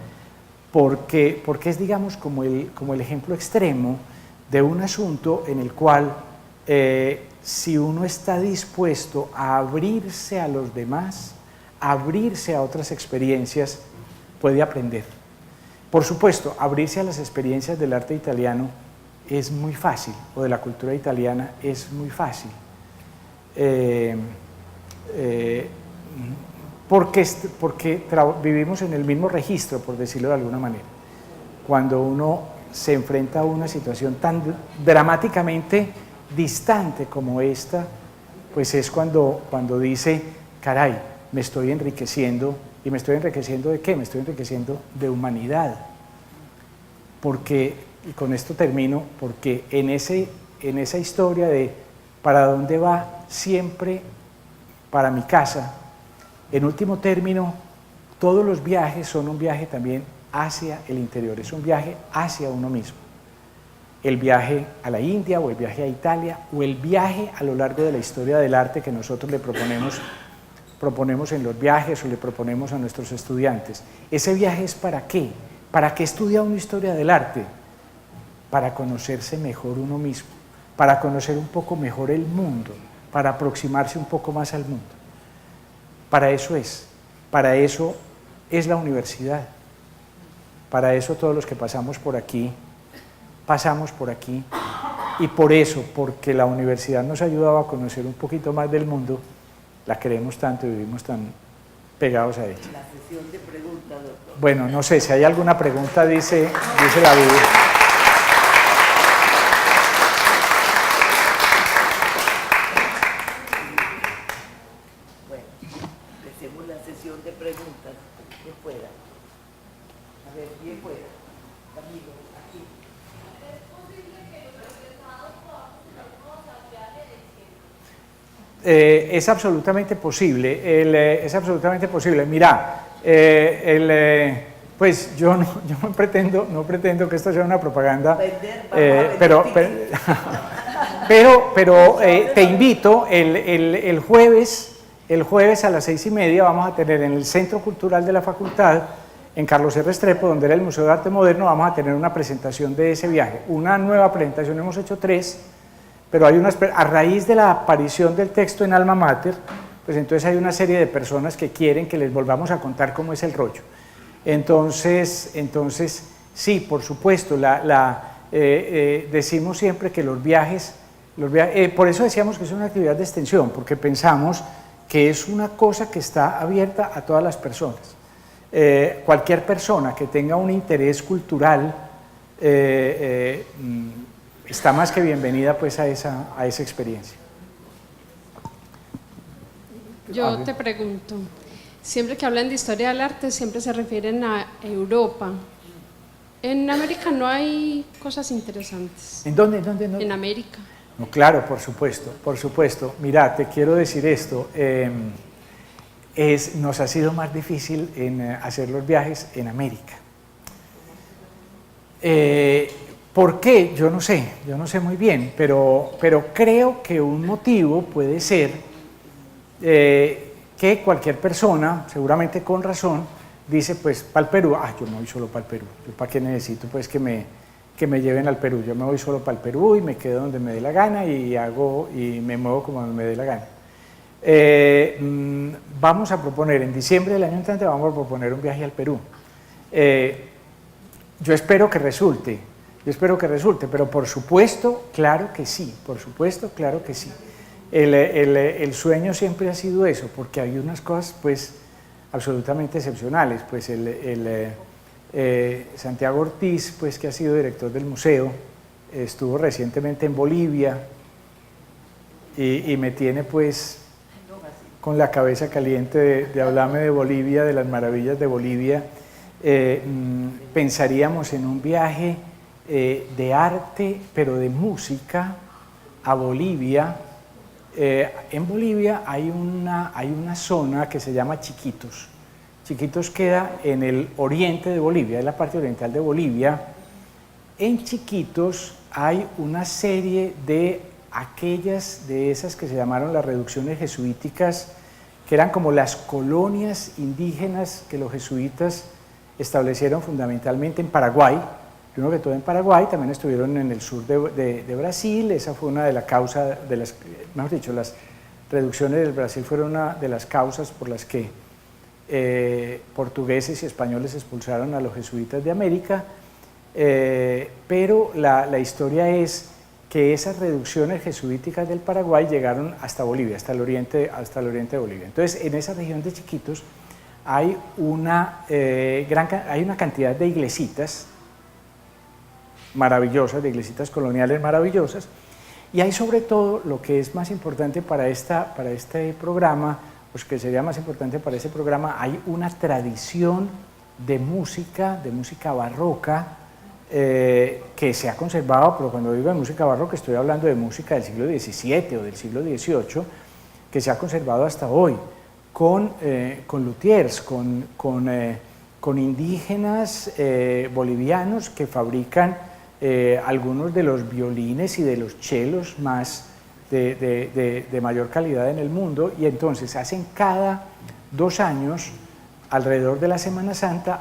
Porque es, digamos, como el ejemplo extremo de un asunto en el cual si uno está dispuesto a abrirse a los demás, a abrirse a otras experiencias, puede aprender. Por supuesto, abrirse a las experiencias del arte italiano es muy fácil, o de la cultura italiana es muy fácil. Porque vivimos en el mismo registro, por decirlo de alguna manera. Cuando uno se enfrenta a una situación tan dramáticamente distante como esta, pues es cuando dice, caray, me estoy enriqueciendo. ¿Y me estoy enriqueciendo de qué? Me estoy enriqueciendo de humanidad. Porque, y con esto termino, porque en esa historia de para dónde va siempre para mi casa, en último término, todos los viajes son un viaje también hacia el interior, es un viaje hacia uno mismo. El viaje a la India, o el viaje a Italia, o el viaje a lo largo de la historia del arte que nosotros le proponemos en los viajes o le proponemos a nuestros estudiantes. Ese viaje es ¿para qué? ¿Para qué estudia una historia del arte? Para conocerse mejor uno mismo, para conocer un poco mejor el mundo, para aproximarse un poco más al mundo. Para eso es la universidad. Para eso todos los que pasamos por aquí, y por eso, porque la universidad nos ayudaba a conocer un poquito más del mundo, la queremos tanto y vivimos tan pegados a ella. La sesión de preguntas, doctor. Bueno, no sé, si hay alguna pregunta, dice la Biblia. Bueno, empecemos la sesión de preguntas. ¿Quién pueda? A ver, ¿quién pueda? Camilo, aquí. Es absolutamente posible, es absolutamente posible. Mira, pues yo no pretendo que esto sea una propaganda, pero te invito, el jueves a las 6:30 vamos a tener en el Centro Cultural de la Facultad, en Carlos R. Restrepo, donde era el Museo de Arte Moderno, vamos a tener una presentación de ese viaje, una nueva presentación, hemos hecho 3, pero hay a raíz de la aparición del texto en Alma Mater, pues entonces hay una serie de personas que quieren que les volvamos a contar cómo es el rollo. Entonces sí, por supuesto, decimos siempre que los viajes, por eso decíamos que es una actividad de extensión, porque pensamos que es una cosa que está abierta a todas las personas. Cualquier persona que tenga un interés cultural está más que bienvenida pues a esa experiencia. Yo te pregunto, siempre que hablan de historia del arte siempre se refieren a Europa. En América no hay cosas interesantes. ¿En dónde? En América. No, claro, por supuesto. Mira, te quiero decir esto, nos ha sido más difícil en hacer los viajes en América. ¿Por qué? Yo no sé muy bien, pero creo que un motivo puede ser que cualquier persona, seguramente con razón, dice, pues, para el Perú, yo me voy solo para el Perú, ¿yo para qué necesito pues que me lleven al Perú? Yo me voy solo para el Perú y me quedo donde me dé la gana y me muevo como me dé la gana. Vamos a proponer, en diciembre del año entrante vamos a proponer un viaje al Perú. Yo espero que resulte, pero por supuesto, claro que sí, El sueño siempre ha sido eso, porque hay unas cosas pues absolutamente excepcionales, pues Santiago Ortiz, pues que ha sido director del museo, estuvo recientemente en Bolivia y me tiene pues con la cabeza caliente de hablarme de Bolivia, de las maravillas de Bolivia. Pensaríamos en un viaje de arte, pero de música, a Bolivia. En Bolivia hay una zona que se llama Chiquitos. Chiquitos queda en el oriente de Bolivia, es la parte oriental de Bolivia. En Chiquitos hay una serie de esas que se llamaron las reducciones jesuíticas, que eran como las colonias indígenas que los jesuitas establecieron fundamentalmente en Paraguay. Primero que todo en Paraguay, también estuvieron en el sur de Brasil. Esa fue una de las causas, mejor dicho, las reducciones del Brasil fueron una de las causas por las que portugueses y españoles expulsaron a los jesuitas de América, pero la historia es que esas reducciones jesuíticas del Paraguay llegaron hasta Bolivia, hasta el oriente de Bolivia. Entonces, en esa región de Chiquitos hay una cantidad de iglesitas maravillosas, de iglesitas coloniales maravillosas, y hay sobre todo lo que es más importante para este programa, pues que sería más importante para este programa, hay una tradición de música barroca, que se ha conservado, pero cuando digo de música barroca estoy hablando de música del siglo XVII o del siglo XVIII, que se ha conservado hasta hoy, con luthiers, con indígenas bolivianos que fabrican algunos de los violines y de los chelos más de mayor calidad en el mundo, y entonces hacen cada 2 años, alrededor de la Semana Santa,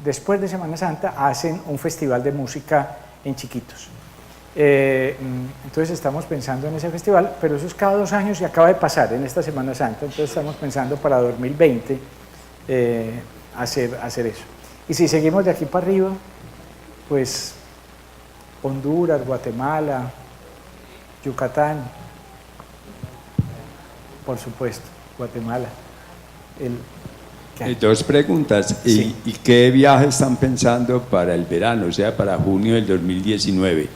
después de Semana Santa, hacen un festival de música en Chiquitos. Entonces estamos pensando en ese festival, pero eso es cada 2 años y acaba de pasar en esta Semana Santa, entonces estamos pensando para 2020 hacer eso. Y si seguimos de aquí para arriba, pues Honduras, Guatemala, Yucatán, por supuesto, Guatemala. Dos preguntas. Sí. ¿Y qué viaje están pensando para el verano, o sea, para junio del 2019?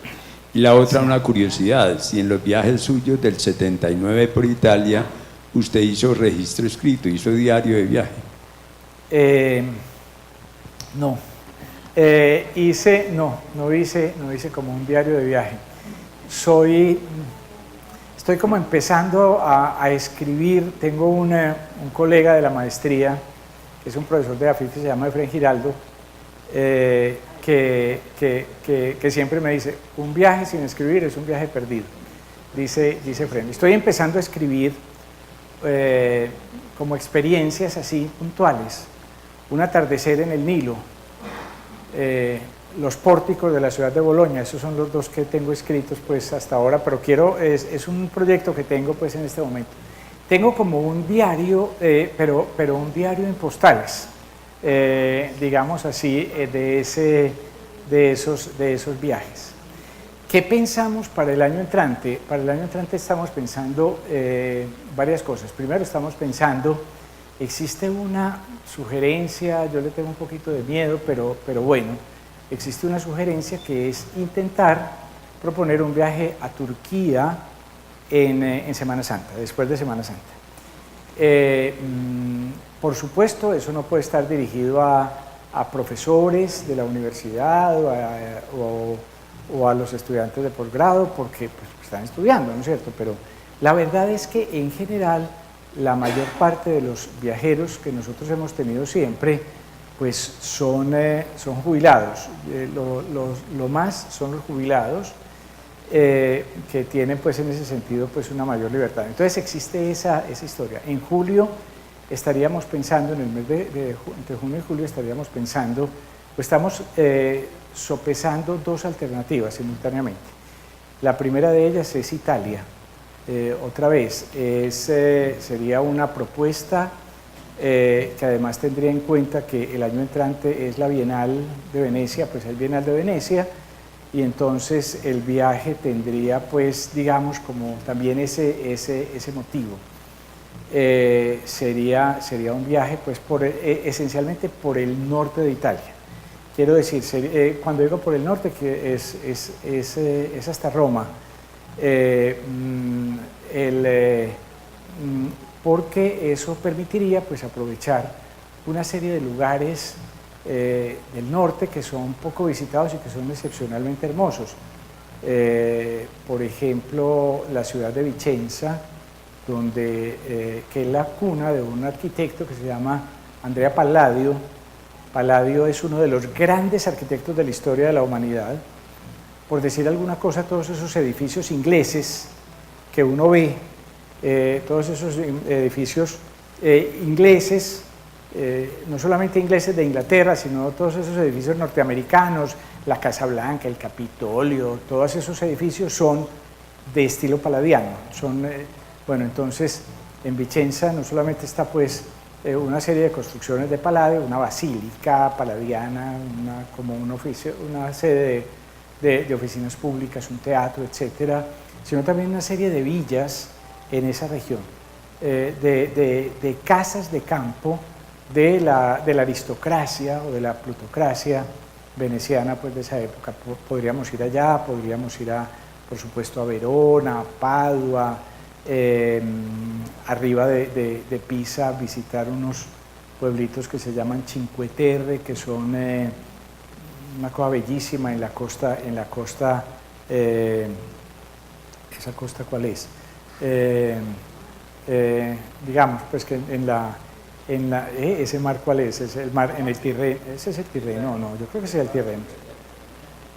Y la otra, una curiosidad, si en los viajes suyos del 79 por Italia, usted hizo registro escrito, hizo diario de viaje. No. No hice como un diario de viaje. Estoy como empezando a escribir. Tengo un colega de la maestría, que es un profesor de AFIT que se llama Efren Giraldo, que siempre me dice, un viaje sin escribir es un viaje perdido, dice Efren. Estoy empezando a escribir como experiencias así puntuales, un atardecer en el Nilo, los pórticos de la ciudad de Bolonia. Esos son los 2 que tengo escritos pues hasta ahora, pero es un proyecto que tengo pues en este momento. Tengo como un diario, pero un diario en postales, digamos así, de esos viajes. ¿Qué pensamos para el año entrante? Para el año entrante estamos pensando varias cosas. Primero estamos pensando, existe una sugerencia, yo le tengo un poquito de miedo, pero bueno, existe una sugerencia que es intentar proponer un viaje a Turquía en Semana Santa, después de Semana Santa. Por supuesto, eso no puede estar dirigido a profesores de la universidad o a los estudiantes de posgrado, porque pues, están estudiando, ¿no es cierto? Pero la verdad es que en general la mayor parte de los viajeros que nosotros hemos tenido siempre pues son jubilados. Lo más son los jubilados, que tienen pues en ese sentido pues una mayor libertad. Entonces existe esa historia. En julio estaríamos pensando, en el mes entre junio y julio estaríamos pensando, pues estamos sopesando 2 alternativas simultáneamente. La primera de ellas es Italia. Otra vez, sería una propuesta que además tendría en cuenta que el año entrante es la Bienal de Venecia, pues el Bienal de Venecia, y entonces el viaje tendría pues digamos como también ese motivo. Sería un viaje pues esencialmente por el norte de Italia. Quiero decir, cuando digo por el norte, que es hasta Roma. porque eso permitiría pues aprovechar una serie de lugares del norte que son poco visitados y que son excepcionalmente hermosos. Por ejemplo, la ciudad de Vicenza, que es la cuna de un arquitecto que se llama Andrea Palladio. Palladio es uno de los grandes arquitectos de la historia de la humanidad. Por decir alguna cosa, todos esos edificios ingleses que uno ve, todos esos edificios ingleses, no solamente ingleses de Inglaterra, sino todos esos edificios norteamericanos, la Casa Blanca, el Capitolio, todos esos edificios son de estilo palladiano. Bueno, entonces en Vicenza no solamente está pues una serie de construcciones de Palladio, una basílica palladiana, una sede de oficinas públicas, un teatro, etcétera, sino también una serie de villas en esa región, de casas de campo de la aristocracia o de la plutocracia veneciana pues, de esa época. Podríamos ir allá, podríamos ir por supuesto a Verona, a Padua, arriba de Pisa, visitar unos pueblitos que se llaman Cinque Terre, que son una cosa bellísima en la costa, ¿esa costa cuál es? Digamos, pues que ese mar ¿cuál es? Es el mar en el Tirreno, ese es el Tirreno, no, yo creo que ese es el Tirreno.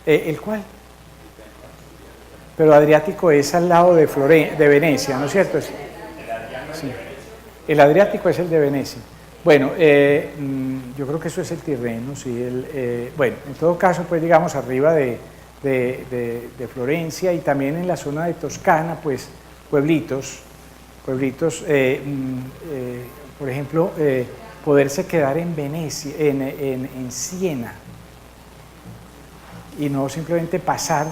¿El cuál? Pero Adriático es al lado de Venecia, ¿no es cierto? Sí. El Adriático es el de Venecia. Bueno, yo creo que eso es el Tirreno, sí. Bueno, en todo caso, pues digamos, arriba de Florencia y también en la zona de Toscana, pues pueblitos, por ejemplo, poderse quedar en Venecia, en Siena, y no simplemente pasar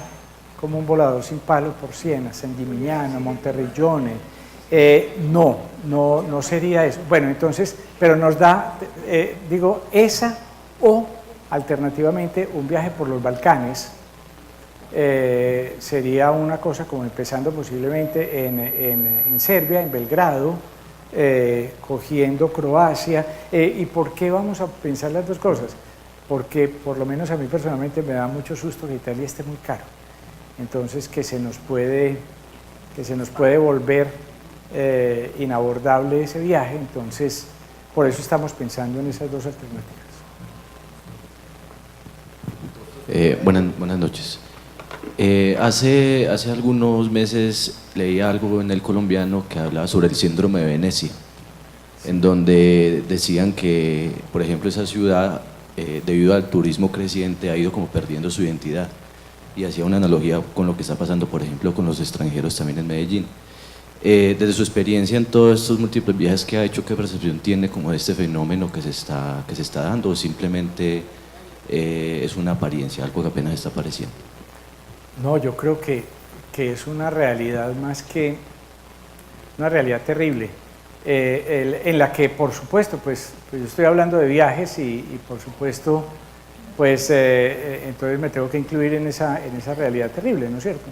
como un volador sin palo por Siena, San Gimignano, Monterrillone. No sería eso. Bueno, entonces, pero nos da, esa o alternativamente un viaje por los Balcanes. Sería una cosa como empezando posiblemente en Serbia, en Belgrado, cogiendo Croacia. ¿Y por qué vamos a pensar las dos cosas? Porque por lo menos a mí personalmente me da mucho susto que Italia esté muy caro. Entonces que se nos puede volver inabordable ese viaje. Entonces por eso estamos pensando en esas dos alternativas. Buenas noches. Hace algunos meses leí algo en El Colombiano que hablaba sobre el síndrome de Venecia, en donde decían que, por ejemplo, esa ciudad, debido al turismo creciente, ha ido como perdiendo su identidad, y hacía una analogía con lo que está pasando, por ejemplo, con los extranjeros también en Medellín. Desde su experiencia en todos estos múltiples viajes que ha hecho, ¿qué percepción tiene como de este fenómeno que se está dando, o simplemente es una apariencia, algo que apenas está apareciendo? No, yo creo que es una realidad más que una realidad terrible, en la que por supuesto, pues yo estoy hablando de viajes y por supuesto, pues entonces me tengo que incluir en esa realidad terrible, ¿no es cierto?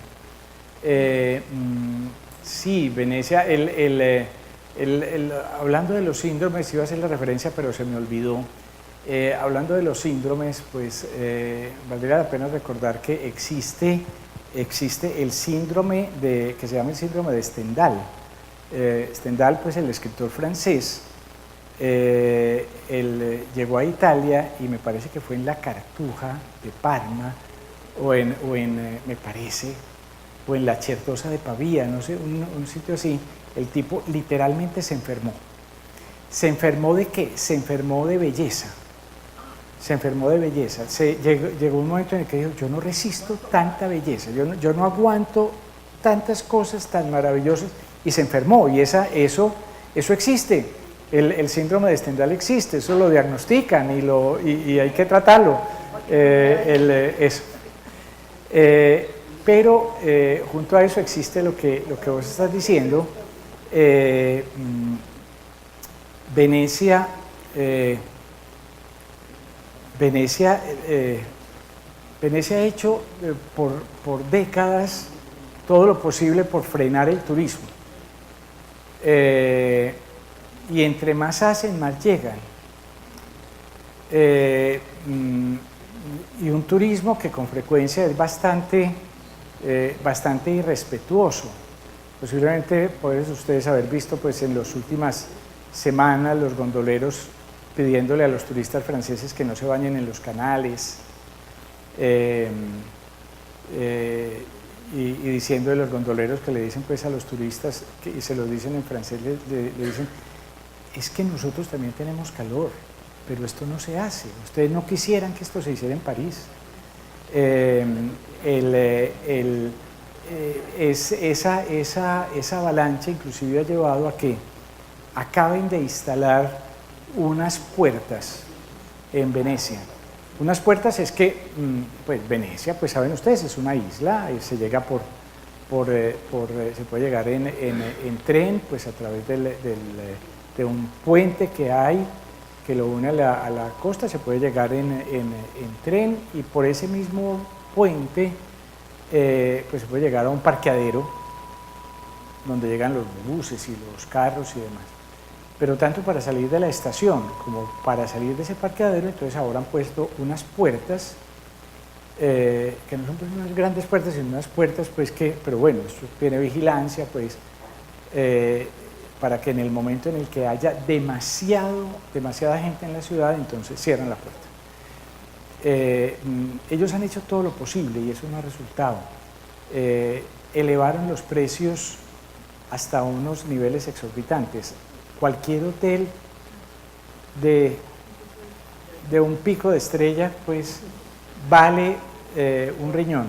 Sí, Venecia, hablando de los síndromes, iba a hacer la referencia pero se me olvidó. Hablando de los síndromes, pues valdría la pena recordar que existe el síndrome que se llama el síndrome de Stendhal. Stendhal, pues el escritor francés, él llegó a Italia y me parece que fue en la Cartuja de Parma o me parece, o en la Certosa de Pavía, no sé, un sitio así. El tipo literalmente se enfermó. ¿Se enfermó de qué? Se enfermó de belleza. Se enfermó de belleza. Llegó un momento en el que dijo, yo no resisto tanta belleza, yo no aguanto tantas cosas tan maravillosas, y se enfermó. Y eso existe. El síndrome de Stendhal existe, eso lo diagnostican y hay que tratarlo. Pero junto a eso existe lo que vos estás diciendo. Venecia ha hecho por décadas todo lo posible por frenar el turismo. y entre más hacen, más llegan. Y un turismo que con frecuencia es bastante irrespetuoso. Posiblemente pueden ustedes haber visto pues, en las últimas semanas los gondoleros pidiéndole a los turistas franceses que no se bañen en los canales y diciendo de los gondoleros que le dicen pues, a los turistas, y se lo dicen en francés, le dicen, es que nosotros también tenemos calor, pero esto no se hace. Ustedes no quisieran que esto se hiciera en París. Esa avalancha inclusive ha llevado a que acaben de instalar unas puertas en Venecia. Unas puertas es que, pues Venecia, pues saben ustedes, es una isla, se llega se puede llegar en tren, pues a través de un puente que hay, que lo une a la costa, se puede llegar en tren, y por ese mismo puente pues se puede llegar a un parqueadero donde llegan los buses y los carros y demás. Pero tanto para salir de la estación como para salir de ese parqueadero, entonces ahora han puesto unas puertas, que no son pues unas grandes puertas, sino unas puertas pues pero bueno, esto tiene vigilancia pues, para que en el momento en el que haya demasiada gente en la ciudad, entonces cierran la puerta. Ellos han hecho todo lo posible y eso no ha resultado. Elevaron los precios hasta unos niveles exorbitantes. Cualquier hotel de un pico de estrella pues vale un riñón.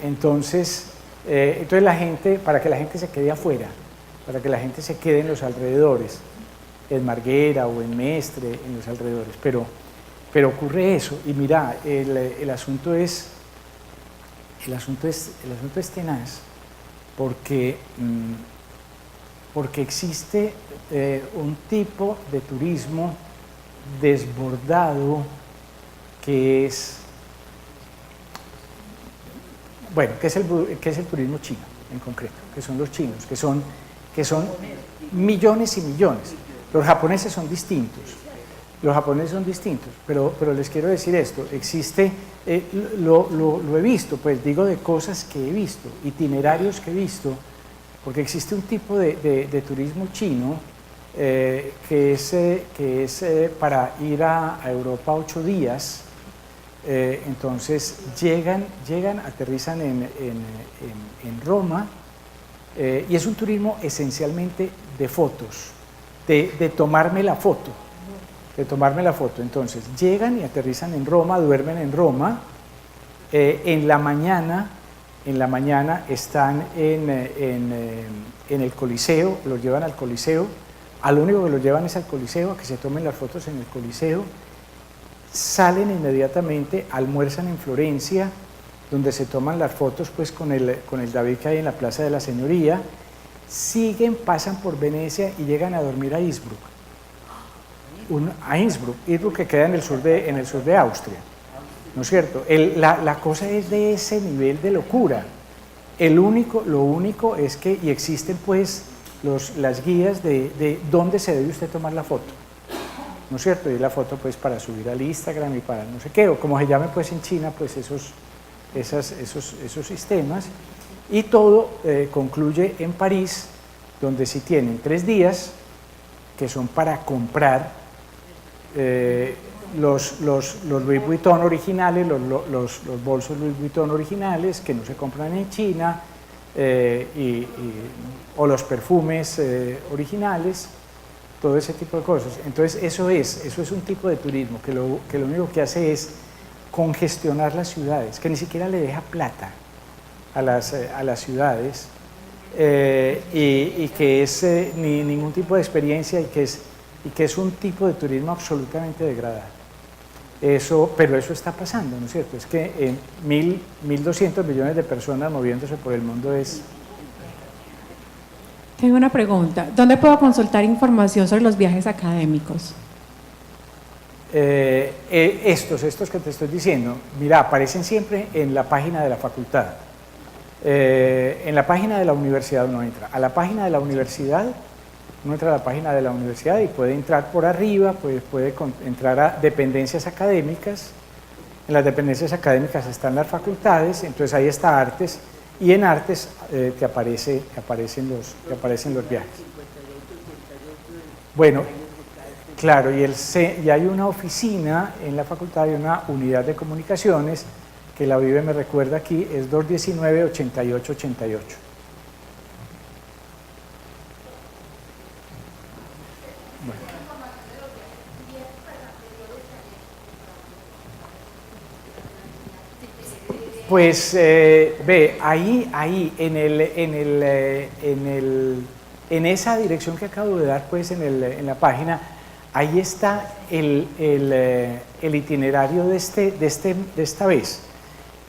Entonces la gente, para que la gente se quede afuera, para que la gente se quede en los alrededores, en Marguera o en Mestre, en los alrededores, pero ocurre eso. Y mira, el asunto es tenaz, porque existe un tipo de turismo desbordado que es, bueno, que es el turismo chino en concreto, que son los chinos, que son millones y millones. Los japoneses son distintos. Pero les quiero decir esto, existe, lo he visto, pues digo de cosas que he visto, itinerarios que he visto, porque existe un tipo de turismo chino que es para ir a Europa 8 días, entonces llegan, aterrizan en Roma, y es un turismo esencialmente de fotos, de tomarme la foto. Entonces llegan y aterrizan en Roma, duermen en Roma, en la mañana están en el Coliseo, los llevan al Coliseo, al único que los llevan es al Coliseo, a que se tomen las fotos en el Coliseo, salen inmediatamente, almuerzan en Florencia, donde se toman las fotos pues con el David que hay en la Plaza de la Señoría, siguen, pasan por Venecia y llegan a dormir a Innsbruck. Innsbruck que queda en el sur de Austria, ¿no es cierto? La cosa es de ese nivel de locura. Lo único es que, y existen pues las guías de dónde se debe usted tomar la foto, ¿no es cierto? Y la foto pues para subir al Instagram y para no sé qué, o como se llame pues en China, pues esos sistemas, y todo concluye en París, donde sí tienen 3 días que son para comprar los Louis Vuitton originales, los bolsos Louis Vuitton originales que no se compran en China, o los perfumes originales, todo ese tipo de cosas. Entonces eso es un tipo de turismo que lo único que hace es congestionar las ciudades, que ni siquiera le deja plata a las ciudades, y que es ningún tipo de experiencia, y que es un tipo de turismo absolutamente degradado. Pero eso está pasando, ¿no es cierto? Es que 1.200 millones de personas moviéndose por el mundo es... Tengo una pregunta. ¿Dónde puedo consultar información sobre los viajes académicos? Estos que te estoy diciendo, mira, aparecen siempre en la página de la facultad. En la página de la universidad uno entra. A la página de la universidad Uno entra a la página de la universidad y puede entrar por arriba, puede entrar a dependencias académicas. En las dependencias académicas están las facultades, entonces ahí está artes, y en artes te aparecen los viajes. Bueno, claro, y hay una oficina en la facultad, hay una unidad de comunicaciones, que la vive, me recuerda aquí, es 219-8888. Pues ve, ahí en esa dirección que acabo de dar, pues en la página, ahí está el itinerario de esta vez.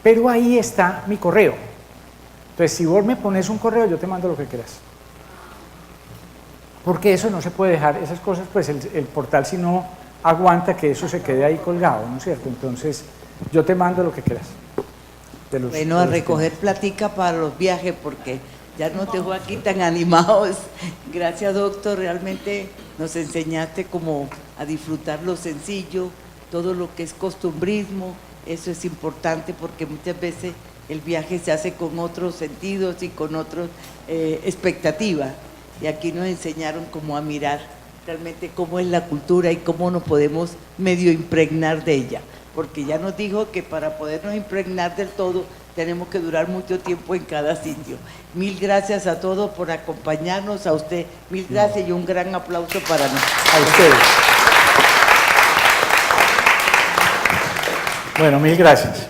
Pero ahí está mi correo. Entonces, si vos me pones un correo, yo te mando lo que quieras. Porque eso no se puede dejar, esas cosas, pues el portal si no aguanta que eso se quede ahí colgado, ¿no es cierto? Entonces, yo te mando lo que quieras. Bueno, a recoger platica para los viajes, porque ya nos dejó aquí tan animados. Gracias, doctor, realmente nos enseñaste como a disfrutar lo sencillo, todo lo que es costumbrismo, eso es importante porque muchas veces el viaje se hace con otros sentidos y con otras expectativas, y aquí nos enseñaron como a mirar realmente cómo es la cultura y cómo nos podemos medio impregnar de ella, porque ya nos dijo que para podernos impregnar del todo tenemos que durar mucho tiempo en cada sitio. Mil gracias a todos por acompañarnos, a usted mil gracias y un gran aplauso para nosotros. A ustedes. Bueno, mil gracias.